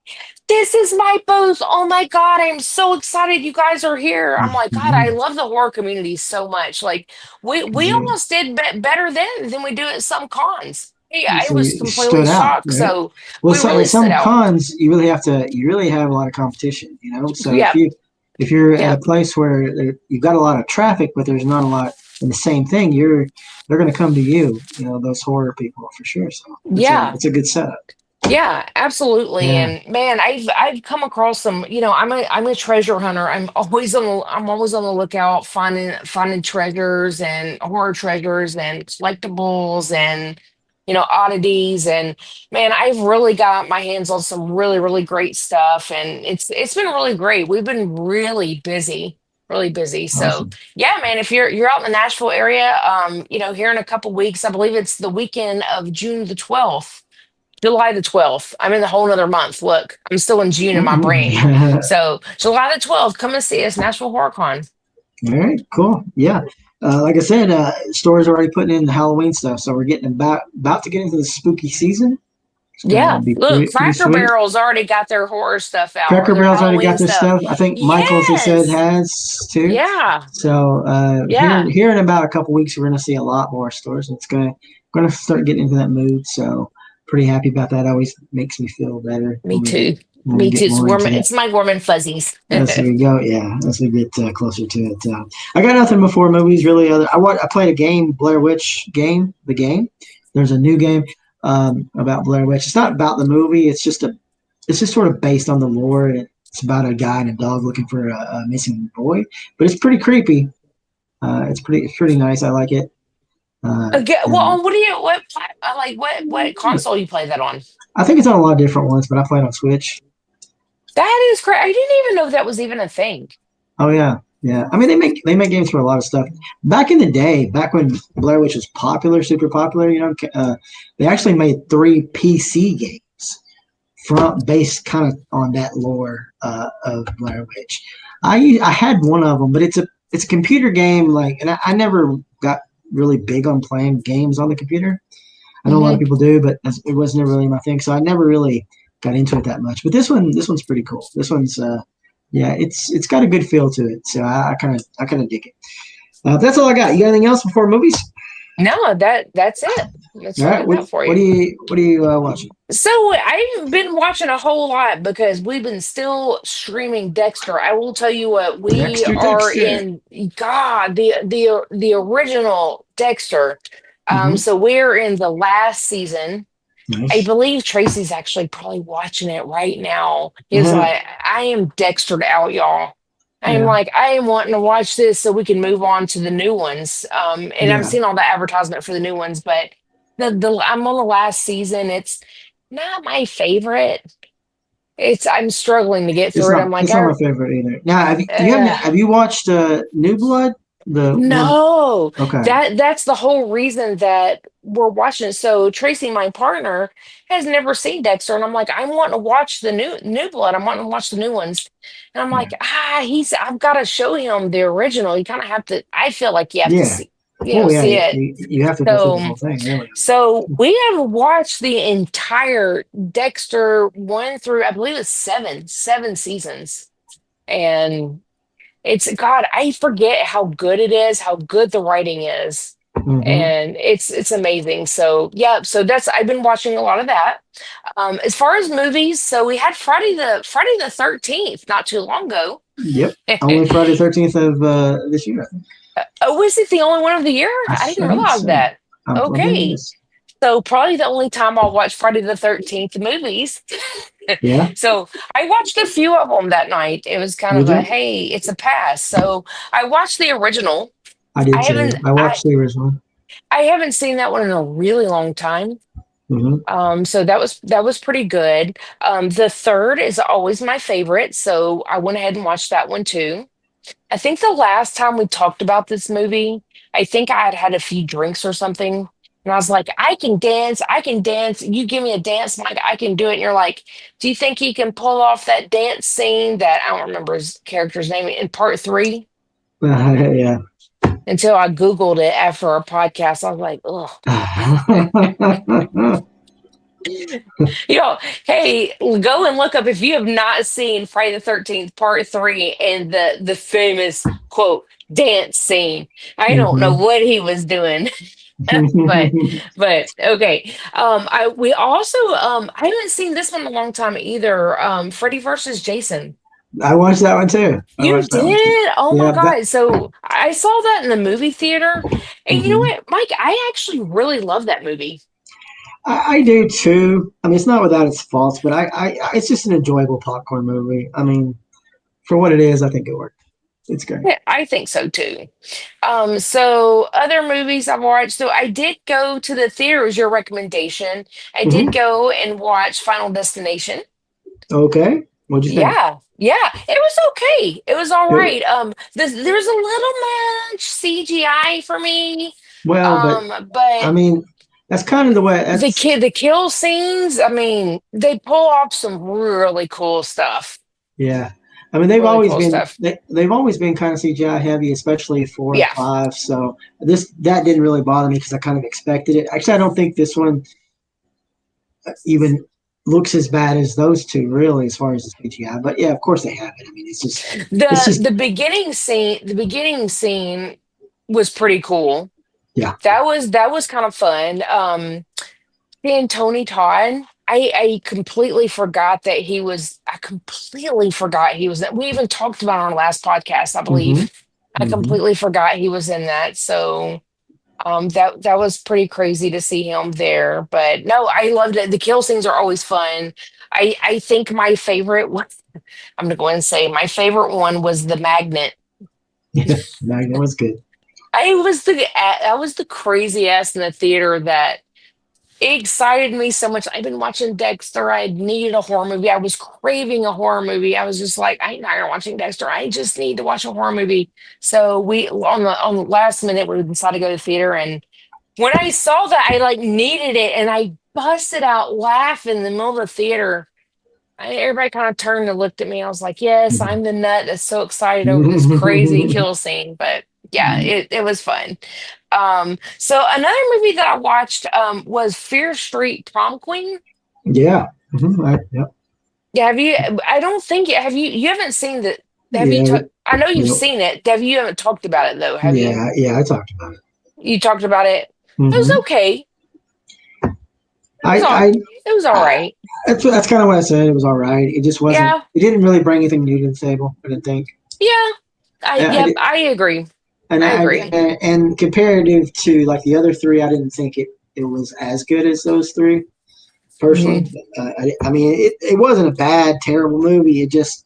"This is my booth. Oh my God, I'm so excited you guys are here." I'm like, God, I Mhm. love the horror community so much. Like we Yeah. almost did better than we do at some cons. Yeah, I So was you completely stood out, shocked. right? So Well, we really stood some out. cons you really have a lot of competition, you know. So Yeah, if you're at yeah. a place where you've got a lot of traffic, but there's not a lot in the same thing, they're going to come to you, you know, those horror people for sure. So Yeah. it's a good setup. Yeah, absolutely. Yeah. And man, I've come across some, I'm a treasure hunter. I'm always on the lookout finding treasures and horror treasures and collectibles and oddities. And man, I've really got my hands on some really, really great stuff. And it's been really great. We've been really busy, really busy. So Awesome. yeah, man, if you're out in the Nashville area, here in a couple weeks, I believe it's the weekend of June the 12th. July the 12th. I'm in the whole nother month. Look, I'm still in June in my brain. All So July the 12th, come and see us, Nashville Horror Con. right, cool. Yeah. Like I said, stores are already putting in the Halloween stuff, so we're getting about to get into the spooky season. It's gonna Yeah. be Look, pretty Cracker sweet. Barrel's already got their horror stuff out or Cracker their Barrel's already got Halloween their stuff. stuff. I think Michael's, they said, Yes. has too. Yeah. So Yeah. here in about a couple weeks, we're gonna see a lot more stores. It's gonna start getting into that mood. So pretty happy about that. Always makes me feel better Me too. when we Me too. get more into that. It's my warm and fuzzies. As we go, yeah, as we get closer to it. I got nothing before movies really. I played a game, Blair Witch game, the game. There's a new game about Blair Witch. It's not about the movie. It's just sort of based on the lore. And it's about a guy and a dog looking for a missing boy, but it's pretty creepy. It's pretty nice. I like it. Okay, And well, what console you play that on? I think it's on a lot of different ones, but I play it on Switch. That is great. I didn't even know that was even a thing. Oh yeah, yeah. I mean, they make games for a lot of stuff. Back in the day, back when Blair Witch was popular, super popular, you know, they actually made 3 PC games from based kind of on that lore of Blair Witch. I had one of them, but it's a computer game like, and I never got really big on playing games on the computer. I know a lot of Hmm. people do, but it was never really my thing. So I never really got into it that much. But this one's pretty cool. This one's yeah, it's got a good feel to it. So I kind of dig it. That's all I got. You got anything else before movies? No, that's it. That's All all right. I got for you. What are you watching? So I've been watching a whole lot because we've been still streaming Dexter. I will tell you what, we are Dexter. in God, the original Dexter. Mm-hmm. So we're in the last season. I Nice. believe Tracy's actually probably watching it right now. He's Uh-huh. like, I am Dextered out, y'all. I'm Yeah. like, I am wanting to watch this so we can move on to the new ones. And I've Yeah. seen all the advertisement for the new ones, but the I'm on the last season. It's not my favorite. I'm struggling to get through it. I'm like, It's not my favorite either. Now, uh, have you watched New Blood? The one. no, Okay. that's the whole reason that we're watching it. So Tracy, my partner, has never seen Dexter, and I'm like, I want to watch the new blood. I'm wanting to watch the new ones, and I'm Yeah. like, I've got to show him the original. You kind of have to. I feel like you have to Yeah. see, Well, yeah. see it. You have to go through the So whole thing, really. so we have watched the entire Dexter one through, I believe it's seven seasons, and it's God, I forget how good it is, how good the writing is. Mm-hmm. And it's amazing. So yeah, so that's I've been watching a lot of that. As far as movies, so we had Friday the 13th not too long ago. Yep. Only Friday 13th of this year. I think. Oh, is it the only one of the year? I didn't I think realize so. that. I believe it Okay. is. So probably the only time I'll watch Friday the 13th movies. Yeah. So I watched a few of them that night. It was kind of Did a, you? hey, it's a pass. So I watched the original. I did I too. haven't I I watched the original. I haven't seen that one in a really long time. Mm-hmm. So that was pretty good. The third is always my favorite, so I went ahead and watched that one too. I think the last time we talked about this movie, I think I had had a few drinks or something, and I was like, I can dance, I can dance. You give me a dance, Mike, I can do it. And you're like, do you think he can pull off that dance scene that I don't remember his character's name in part three? Yeah. until I Googled it after our podcast. I was like, oh. Hey, go and look up if you have not seen Friday the 13th Part 3 and the famous quote dance scene. I don't know Mhm. what he was doing. but but okay. I we also I haven't seen this one in a long time either. Freddy versus Jason. I watched that one too. I You watched that one too. did? Oh my Yeah, that. God. So I saw that in the movie theater. And you know Mhm. what, Mike, I actually really love that movie. I do too. I mean, it's not without its faults, but it's just an enjoyable popcorn movie. I mean, for what it is, I think it worked. It's great. Yeah, I think so too. So other movies I've watched. So I did go to the theater, was your recommendation. I did Hmm. go and watch Final Destination. Okay. What'd you think? Yeah, it was okay. It was all It, right. There was a little much CGI for me. well, but I But mean, that's kind of the way. That's the kill scenes, I mean, they pull off some really cool stuff. yeah. I mean, they've Really always cool been stuff. they've always been kind of CGI heavy, especially 4 and Yeah. 5. So that didn't really bother me because I kind of expected it. Actually, I don't think this one even looks as bad as those two, really, as far as the CGI. But yeah, of course they have it. I mean, it's just The beginning scene was pretty cool. yeah. That was kind of fun. Seeing Tony Todd, I completely forgot that he was. I completely forgot he was. We even talked about it on our last podcast, I Hmm. believe. I Hmm. completely forgot he was in that. So that was pretty crazy to see him there. But no, I loved it. The kill scenes are always fun. I think my favorite was. I'm gonna go ahead and say my favorite one was the magnet. Yeah, that was good. I was the crazy ass in the theater that it excited me so much. I've been watching Dexter. I needed a horror movie. I was craving a horror movie. I was just like, I'm not watching Dexter. I just need to watch a horror movie. So we on the last minute we decided to go to the theater, and when I saw that, I like needed it, and I busted out laughing in the middle of the theater. Everybody kind of turned and looked at me. I was like, yes, I'm the nut that's so excited over this crazy kill scene. But yeah, it was fun. So another movie that I watched was Fear Street Prom Queen. Yeah. Yeah. Yeah, have you? I don't think have you. You haven't seen the. Have you? Yeah. I know you've Nope. seen it. Have you haven't talked about it though? Have you? Yeah. Yeah. I talked about it. You talked about it. It was Hmm. okay. It was I, all. I, It was all I, right. that's kind of what I said. It was all right. It just wasn't. Yeah. It didn't really bring anything new to the table. I didn't think. Yeah. I Yep. did, I agree. and I agree. and comparative to like the other three, I didn't think it was as good as those three personally. Mhm. I mean, it wasn't a bad, terrible movie. It just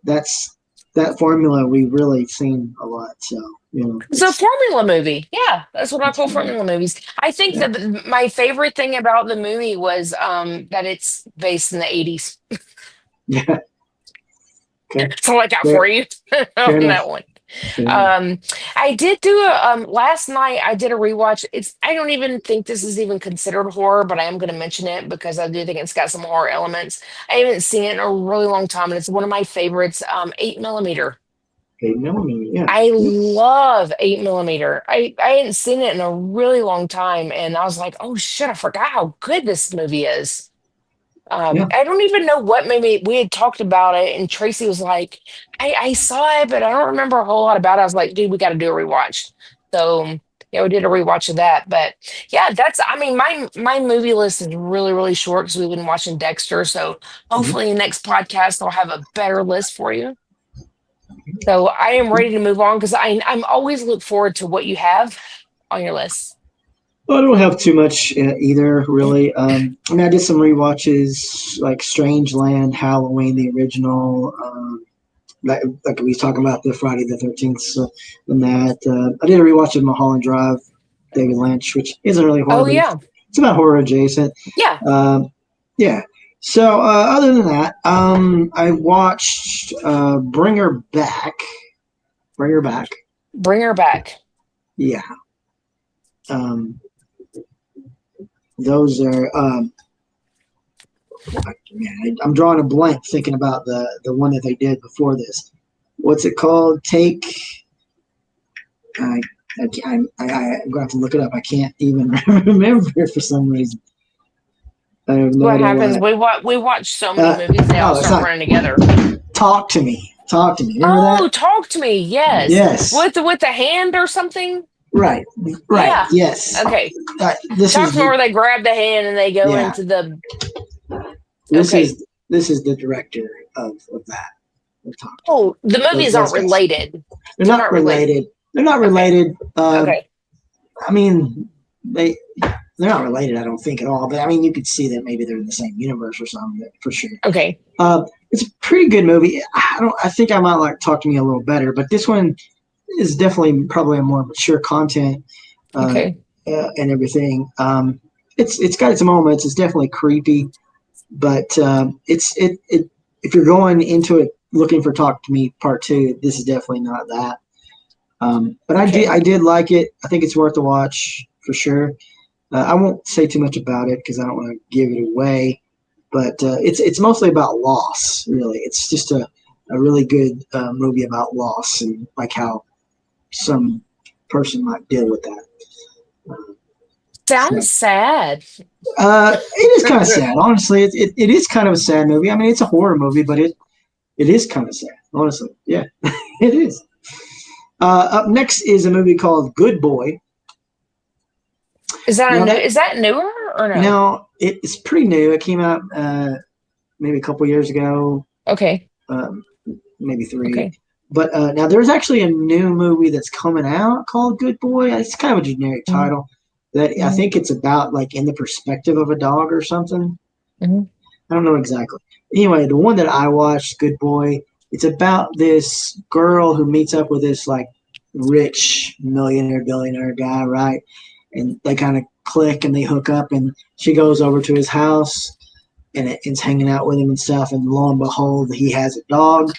that's that formula we've really seen a lot. So It's a it's formula movie. Yeah, that's what I call yeah, formula movies. I think yeah, that my favorite thing about the movie was that it's based in the 80s. yeah. Okay, That's all I got fair, for you fair on enough. that one. Fair enough. I did do a last night I did a rewatch. It's I don't even think this is even considered horror, but I am going to mention it because I do think it's got some horror elements. I haven't seen it in a really long time, and it's one of my favorites. 8 millimeter. Okay, no, yeah, I yeah, love 8 millimeter. I hadn't seen it in a really long time, and I was like, oh shit, I forgot how good this movie is. yeah. I don't even know what maybe we had talked about it, and Tracy was like, I saw it, but I don't remember a whole lot about it. I was like, dude, we got to do a rewatch. So yeah, we did a rewatch of that. But yeah, that's I mean, my movie list is really, really short because we've been watching Dexter. So Mhm. hopefully next podcast I'll have a better list for you. So I am ready to move on because I'm always look forward to what you have on your list. Well, I don't have too much either, really. I mean, I did some rewatches like Strangeland, Halloween, the original. Like we was talking about the Friday the 13th, so, and that I did a rewatch of Mulholland Drive, David Lynch, which isn't really horror, Oh but yeah, it's about horror adjacent. yeah. Um, yeah. So other than that, I watched Bring Her Back. Bring Her Back. Bring her back. Yeah. Um, those are. Man, I'm drawing a blank thinking about the one that they did before this. What's it called? Take. I'm going to have to look it up. I can't even remember it for some reason. I have no What idea happens? why. We watch so many movies, they all It's start not running together. Talk to Me. Talk to Me. Remember Oh, that? talk to me. Yes. Yes. With the hand or something? Right. Right. Yeah. Yes. Okay. This Talk is to me where they grab the hand and they go yeah. into the This okay. is the director of that. Oh, the movies Those aren't guys. related. They're They're not not related. related. They're not Okay. related. Okay. I mean, they're not related. I don't think at all. But I mean, you could see that maybe they're in the same universe or something for sure. Okay. It's a pretty good movie. I think I might like Talk to Me a little better, but this one is definitely probably a more mature content. Okay. And everything. It's got its moments. It's definitely creepy, but if you're going into it looking for Talk to Me Part 2, this is definitely not that. But I did like it. I think it's worth a watch for sure. I won't say too much about it because I don't want to give it away. But it's mostly about loss. Really, it's just a really good movie about loss and like how some person might deal with that. Sounds sad. It is kind of sad, honestly. It is kind of a sad movie. I mean, it's a horror movie, but it is kind of sad, honestly. Yeah, it is. Up next is a movie called Good Boy. Is that newer or no? Now it's pretty new. It came out maybe a couple years ago. Okay. Maybe 3. Okay. But now there's actually a new movie that's coming out called Good Boy. It's kind of a generic title. That I think it's about like in the perspective of a dog or something. Mm-hmm. I don't know exactly. Anyway, the one that I watched, Good Boy, it's about this girl who meets up with this like rich millionaire, billionaire guy, right? And they kind of click and they hook up, and she goes over to his house and it's hanging out with him and stuff. And lo and behold, he has a dog.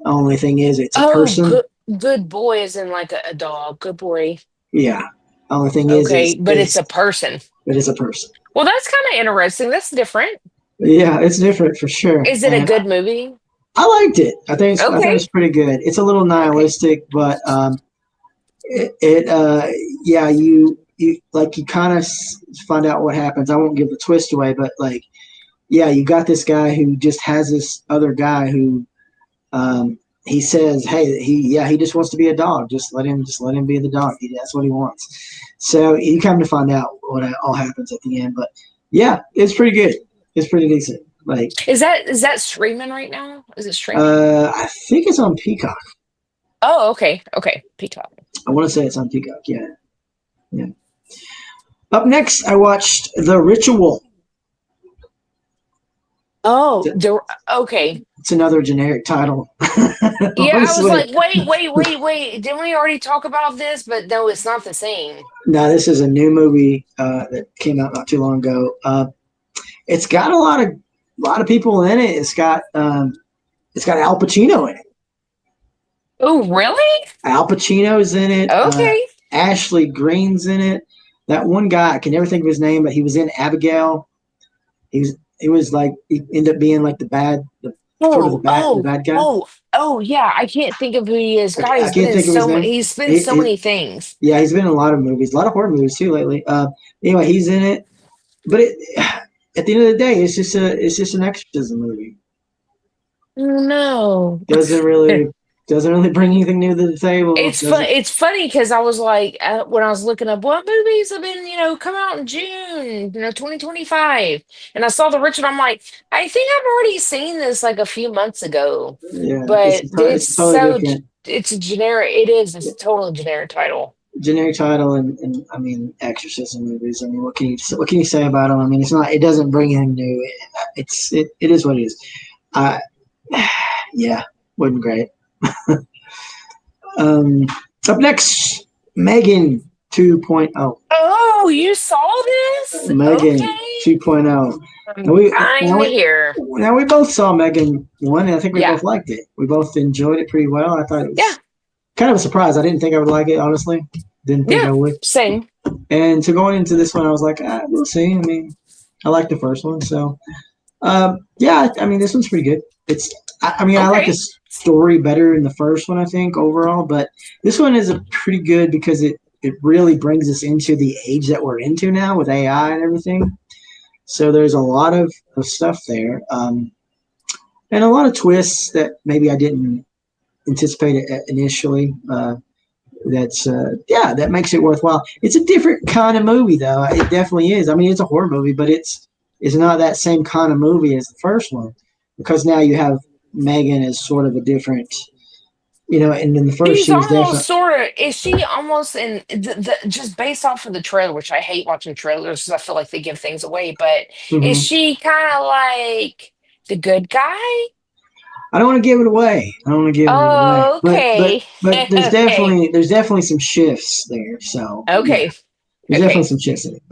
Only thing is, it's a person. Good boy is in like a dog. Good boy. Yeah. Only thing okay, but it's a person. It is a person. Well, that's kind of interesting. That's different. Yeah, it's different for sure. Is it a good movie? I liked it. I think it's pretty good. It's a little nihilistic, but yeah, you kind of find out what happens. I won't give the twist away, but like, yeah, you got this guy who just has this other guy who he says, hey, he just wants to be a dog. Just let him be the dog. That's what he wants. So you come to find out what all happens at the end. But yeah, it's pretty good. It's pretty decent. Like, is that streaming right now? Is it streaming? I think it's on Peacock. Oh, okay. Okay. Peacock. I want to say it's on Peacock. Yeah. Yeah. Up next, I watched The Ritual. Oh, okay. It's another generic title. Yeah, I was like, wait. Didn't we already talk about this? But no, it's not the same. No, this is a new movie that came out not too long ago. It's got a lot of people in it. It's got Al Pacino in it. Oh, really? Al Pacino's in it. Okay. Ashley Greene's in it. That one guy, I can never think of his name, but he was in Abigail. He ended up being like the bad guy. Oh, yeah. I can't think of who he is. God, I can't think of his name. He's been in so many things. Yeah, he's been in a lot of movies, a lot of horror movies too lately. Anyway, he's in it, but at the end of the day, it's just an exorcism movie. No, doesn't really bring anything new to the table. It's funny because I was like, when I was looking up what movies have been, come out in June, 2025, and I saw The Ritual. I'm like, I think I've already seen this like a few months ago. Yeah, but it's totally different. It's a generic. It's a totally generic title. Generic title, and I mean, exorcism movies. I mean, what can you say about them? I mean, it doesn't bring anything new. It is what it is. Yeah, wasn't great. Up next, M3gan 2.0. Oh, you saw this? M3gan 2.0. Now we both saw M3gan 1, and I think we both liked it. We both enjoyed it pretty well. I thought it was kind of a surprise. I didn't think I would like it, honestly. Didn't think I would. Same. And so going into this one, I was like, we'll see. I mean, I liked the first one, so yeah. I mean, this one's pretty good. I mean, I like the story better in the first one, I think, overall. But this one is a pretty good because it really brings us into the age that we're into now with AI and everything. So there's a lot of stuff there, and a lot of twists that maybe I didn't anticipate it initially. That makes it worthwhile. It's a different kind of movie, though. It definitely is. I mean, it's a horror movie, but it's not that same kind of movie as the first one, because now you have Megan as sort of a different, and in the first She's she was definitely. almost sort of. Is she almost in just based off of the trailer, which I hate watching trailers because I feel like they give things away. But is Mhm. she kind of like the good guy? I don't want to give it away. I don't want to give it away, Oh, okay. but there's Okay. definitely some shifts there. So yeah, Okay. there's definitely Okay. some shifts in it.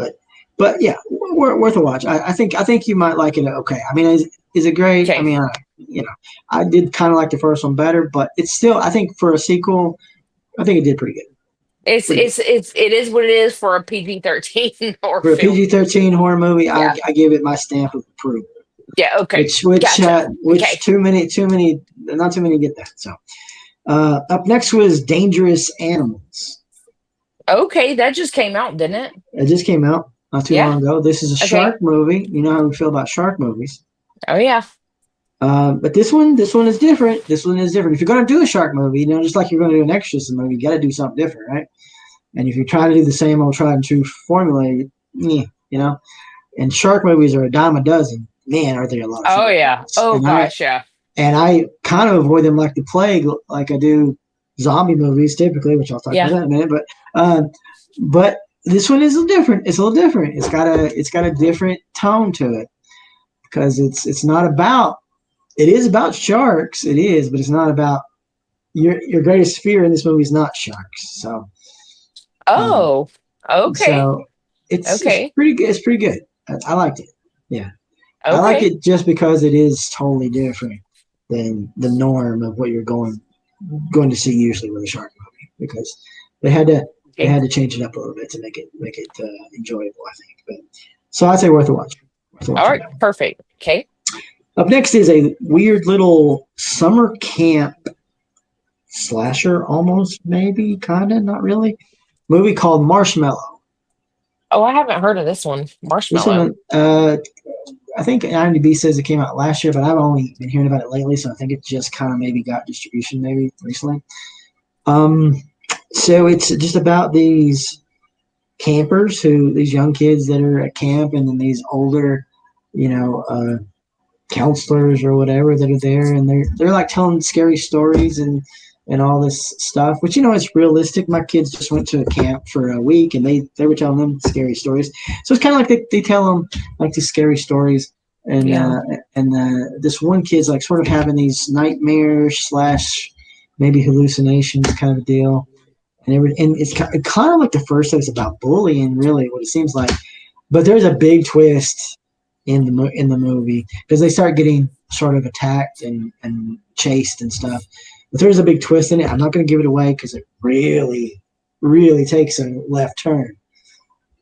But yeah, worth a watch. I think you might like it. Okay. I mean, is it great? I Okay. mean, I did kind of like the first one better, but it's still, I think for a sequel, I think it did pretty good. Pretty good. It is what it is for a PG-13 horror For a film. PG-13 horror movie, Yeah. I give it my stamp of approval. Yeah. Okay. Which Gotcha. Okay. too many, not too many get that. So up next was Dangerous Animals. Okay. That just came out, didn't it? It just came out not too Yeah. long ago. This is a Okay. shark movie. You know how we feel about shark movies. Oh yeah. But this one is different. This one is different. If you're going to do a shark movie, just like you're going to do an exorcism movie, you got to do something different, right? And if you're trying to do the same old tried and true formula, and shark movies are a dime a dozen. Man, are there a lot of Oh shark yeah. movies. Oh gosh. Yeah. And I kind of avoid them like the plague, like I do zombie movies typically, which I'll talk about Yeah. that in a minute. But this one is a little different. It's a little different. It's got a different tone to it because it's not about. It is about sharks. It is, but it's not about your greatest fear in this movie is not sharks. So, Oh. Okay. so it's Okay. pretty good. It's pretty good. I liked it. Yeah, I like Okay. it just because it is totally different than the norm of what you're going to see usually with a shark movie because they had to change it up a little bit to make it enjoyable. I think, but so I'd say worth a watch. All right. Perfect. Okay. Up next is a weird little summer camp slasher, almost maybe, kind of, not really. Movie called Marshmallow. Oh, I haven't heard of this one. This Marshmallow. one, I think IMDb says it came out last year, but I've only been hearing about it lately, so I think it just kind of maybe got distribution maybe recently. So it's just about these campers these young kids that are at camp, and then these older, counselors or whatever that are there, and they're like telling scary stories and all this stuff, which it's realistic. My kids just went to a camp for a week, and they were telling them scary stories. So it's kind of like they tell them like these scary stories, and Yeah. This one kid's like sort of having these nightmares / maybe hallucinations kind of a deal, and it's kind of like the first is about bullying, really, what it seems like. But there's a big twist in the movie because they start getting sort of attacked and chased and stuff. But there's a big twist in it. I'm not going to give it away because it really, really takes a left turn.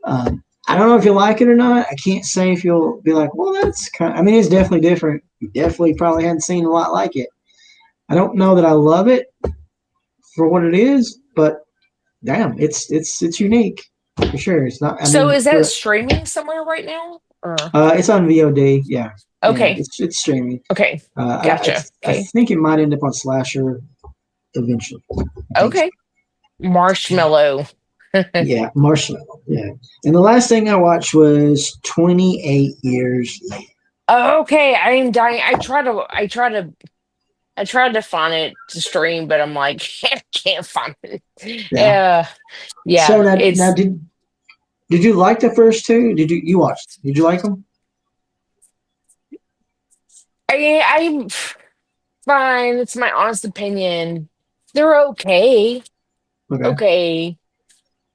I don't know if you'll like it or not. I can't say if you'll be like, well, that's kind of, I mean, it's definitely different. You definitely probably hadn't seen a lot like it. I don't know that I love it for what it is, but damn, it's unique for sure. It's not. I So mean, is that streaming somewhere right now? Or it's on VOD. Yeah, okay. it's streaming. Okay. Gotcha. I Okay. think it might end up on Slasher eventually. Okay. Marshmallow. Yeah, Marshmallow. Yeah, and the last thing I watched was 28 Years Later. Oh, okay. I am dying. I tried to find it to stream, but I'm like, I can't find it. Yeah. So Yeah. now did you like the first two? You watched? Did you like them? I'm fine. It's my honest opinion. They're okay. Okay. Okay.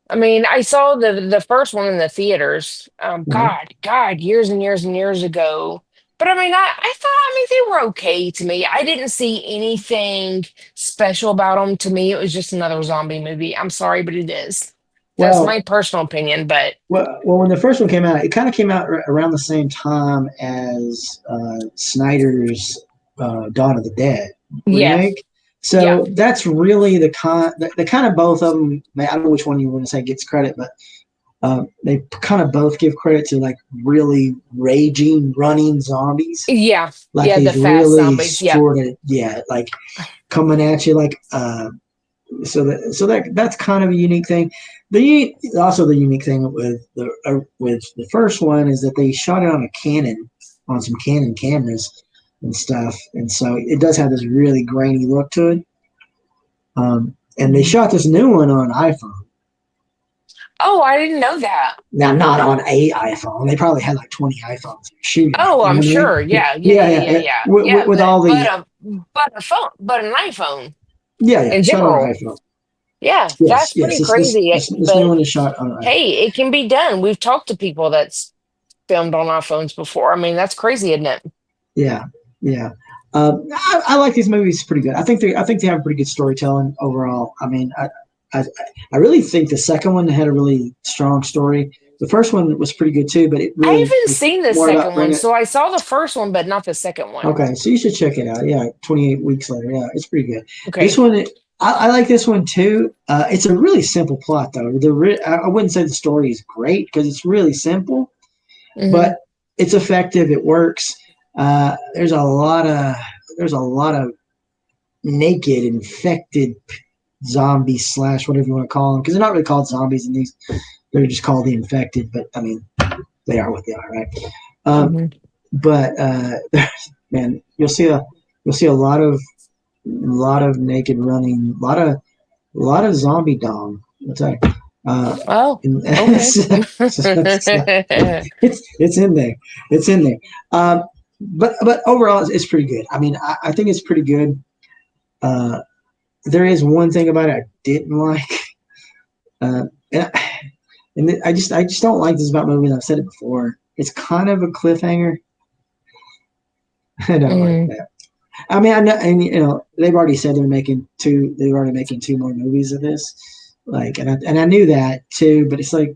I mean, I saw the first one in the theaters. Uh-huh. God, years and years and years ago. But I mean, I thought, I mean, they were okay to me. I didn't see anything special about them. To me, it was just another zombie movie. I'm sorry, but it is. That's Well, my personal opinion. But when the first one came out, it kind of came out around the same time as Snyder's Dawn of the Dead Yeah. remake. Yeah. So that's really the kind of both of them. I don't know which one you want to say gets credit, but they kind of both give credit to like really raging, running zombies, Yeah. like Yeah. The these fast really zombies. Yep. sort of like coming at you like that's kind of a unique thing. Also the unique thing with the first one is that they shot it on some Canon cameras and stuff, and so it does have this really grainy look to it. And they shot this new one on iPhone. Oh, I didn't know that. Now, not on a iPhone. They probably had like 20 iPhones shooting it. Oh, You know I'm what I mean? sure. Yeah. Yeah. Yeah, Yeah. yeah, Yeah. yeah. Yeah. With, Yeah. with all the But a phone, but an iPhone yeah, in shot on an general. iPhone. Yeah. Yes, That's yes. pretty crazy. This new But one is shot on an iPhone. hey, it can be done. We've talked to people that's filmed on iPhones before. I mean, that's crazy, isn't it? Yeah, yeah. I like these movies pretty good. I think they have pretty good storytelling overall. I mean, I I really think the second one had a really strong story. The first one was pretty good too, but it I really haven't was seen the more about second one, bringing. so I saw the first one, but not the second one. Okay, so you should check it out. Yeah, 28 weeks later. Yeah, it's pretty good. This Okay. one, I like this one too. It's a really simple plot, though. I wouldn't say the story is great because it's really simple, Hmm. but it's effective. It works. There's a lot of naked, infected zombies slash whatever you want to call them because they're not really called zombies in these. They're just called the infected. But I mean, they are what they are, right? Um, Hmm. but man, you'll see a lot of naked running, a lot of zombie dong. I'll tell you. Oh, okay. It's in there. It's in there. Um, but overall, it's pretty good. I mean, I think it's pretty good. Uh, there is one thing about it I didn't like, uh, and I just don't like this about movies. I've said it before. It's kind of a cliffhanger. I don't like Mm. that. I mean, I know, and you know, they've already said they're making two. They're already making two more movies of this. Like, and I knew that too, but it's like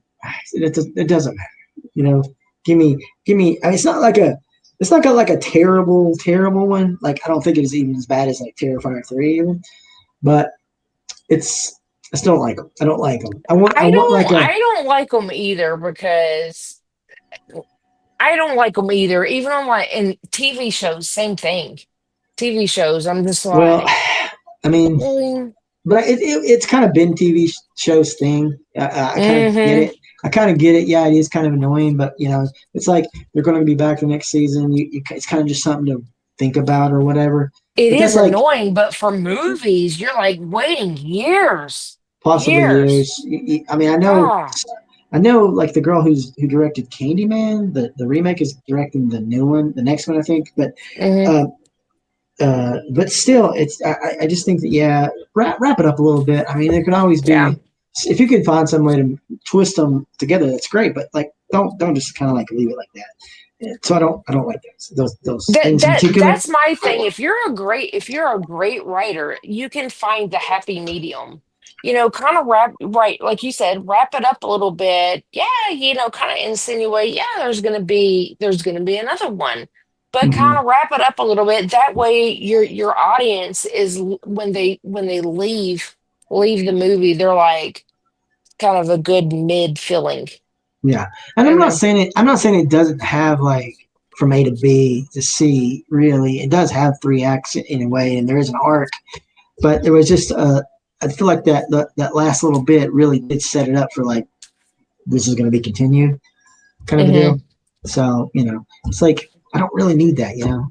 it doesn't matter. You know, give me. I mean, it's not got like a terrible one. Like, I don't think it is even as bad as like Terrifier 3, even. But it's I still don't like them. I don't like them. I want like a I don't like them either because I don't like them either. Even on like in TV shows, same thing. TV shows, I'm just well. like, I mean, really? but it's kind of been TV shows thing. I kind of get Hmm. it. I kind of get it. Yeah, it is kind of annoying, but you know, it's like they're going to be back the next season. It's kind of just something to think about or whatever. It But that's is like annoying, but for movies, you're like waiting years, possibly years. years. I mean, God. I know, like the girl who directed Candyman. The remake is directing the new one, the next one, I think. Hmm. Uh, but still, I just think that wrap it up a little bit. I mean, there could always Yeah. be if you could find some way to twist them together, that's great. But like, don't just kind of like leave it like that. So I don't like those things in particular. That's my thing. If you're a great writer, you can find the happy medium. You know, kind of right, like you said, wrap it up a little bit. Yeah, you know, kind of insinuate, yeah, there's gonna be another one. But kind Hmm. of wrap it up a little bit. That way your audience is when they leave the movie, they're like kind of a good mid feeling, Yeah, and you know. I'm not saying it doesn't have like from A to B to C. Really, it does have three acts in a way, and there is an arc. But there was just I feel like that last little bit really did set it up for like this is going to be continued kind of a Hmm. deal. So you know, it's like I don't really need that. You know,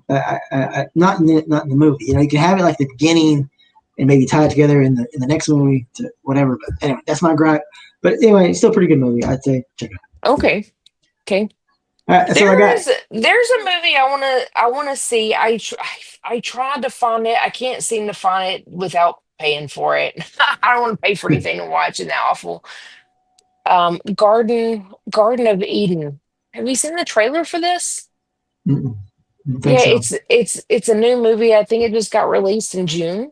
not in the movie. You know, you can have it like the beginning and maybe tie it together in the next movie to whatever. But anyway, that's my gripe. But anyway, it's still a pretty good movie. I'd say check it Okay. Okay. out. All right, that's all I got. There's a movie I wanna see. I tried to find it. I can't seem to find it without paying for it. I don't want to pay for anything to watch. Isn't that awful? Garden of Eden. Have you seen the trailer for this? Mm-mm, I don't think Yeah, so. it's a new movie. I think it just got released in June.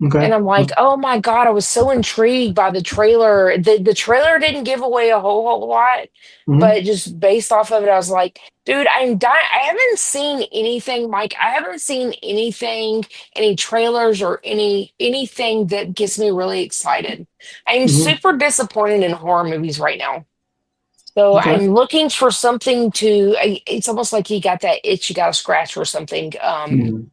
Okay. And I'm like, oh my God, I was so intrigued by the trailer. The trailer didn't give away a whole lot, Mhm. but just based off of it, I was like, dude, I'm dying. I haven't seen anything, Mike. I haven't seen anything, any trailers or anything that gets me really excited. I'm Mhm. super disappointed in horror movies right now. So Okay. I'm looking for something to, it's almost like you got that itch you got to scratch or something. Mhm.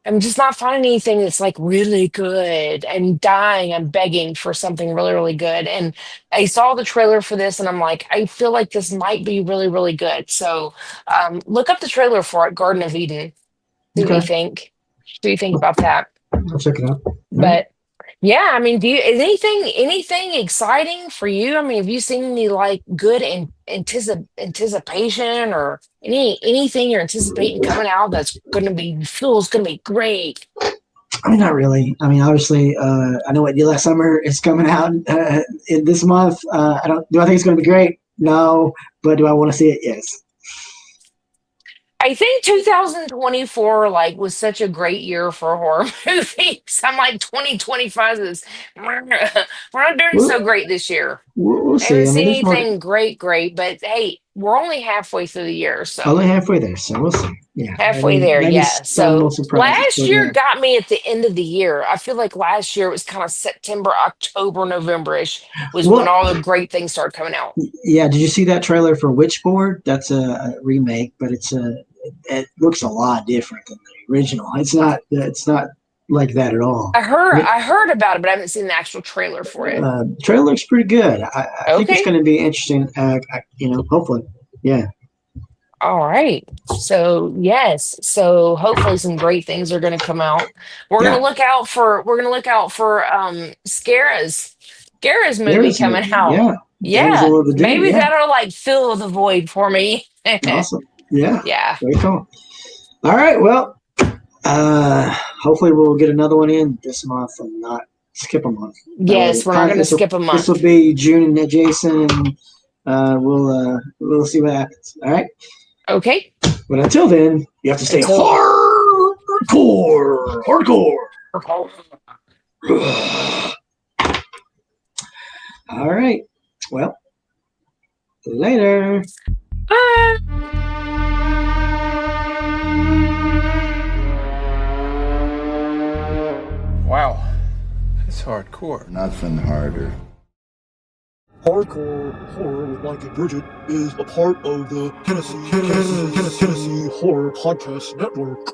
I'm just not finding anything that's like really good. I'm dying. I'm begging for something really, really good. And I saw the trailer for this and I'm like, I feel like this might be really, really good. So look up the trailer for it, Garden of Eden. See what you Okay. think. See what you think about that. I'll check it out. All right. But yeah, I mean, is anything exciting for you? I mean, have you seen any like good anticipation or anything you're anticipating coming out that's gonna be great? I mean, not really. I mean, obviously, I know what you did last summer is coming out in this month. I don't. Do I think it's going to be great? No. But do I want to see it? Yes. I think 2024 like was such a great year for horror movies. I'm like 2025 is we're not doing We'll, so great this year. we'll I see. haven't I mean, seen there's more. anything great, but hey, we're only halfway through the year, so Only halfway there, so we'll see. Yeah, halfway maybe there, maybe yeah. some So will surprise us, last but year yeah, got me at the end of the year. I feel like last year it was kind of September, October, November-ish was when well, all the great things started coming out. yeah. Did you see that trailer for Witchboard? That's a remake, but it looks a lot different than the original. It's not like that at all. I heard about it, but I haven't seen the actual trailer for it. Trailer looks pretty good. I think it's Okay. going to be interesting. Hopefully, yeah, All right. So yes. So hopefully some great things are gonna come out. yeah. We're gonna look out for Scarah's movie There's coming movie, out. yeah. Yeah. Damsel of the Dead, Maybe yeah, that'll like fill the void for me. awesome, yeah, Yeah. very cool. All right, well, hopefully we'll get another one in this month and not skip a month. That way, Yes, we're not gonna skip a this will month. be June and Jason, and we'll see what happens. All right, Okay. but until then, you have to stay Until hardcore. All right, well, later. Wow. That's hardcore. Nothing harder. Hardcore Horror with Mike and Bridget is a part of the Tennessee Horror Podcast Network.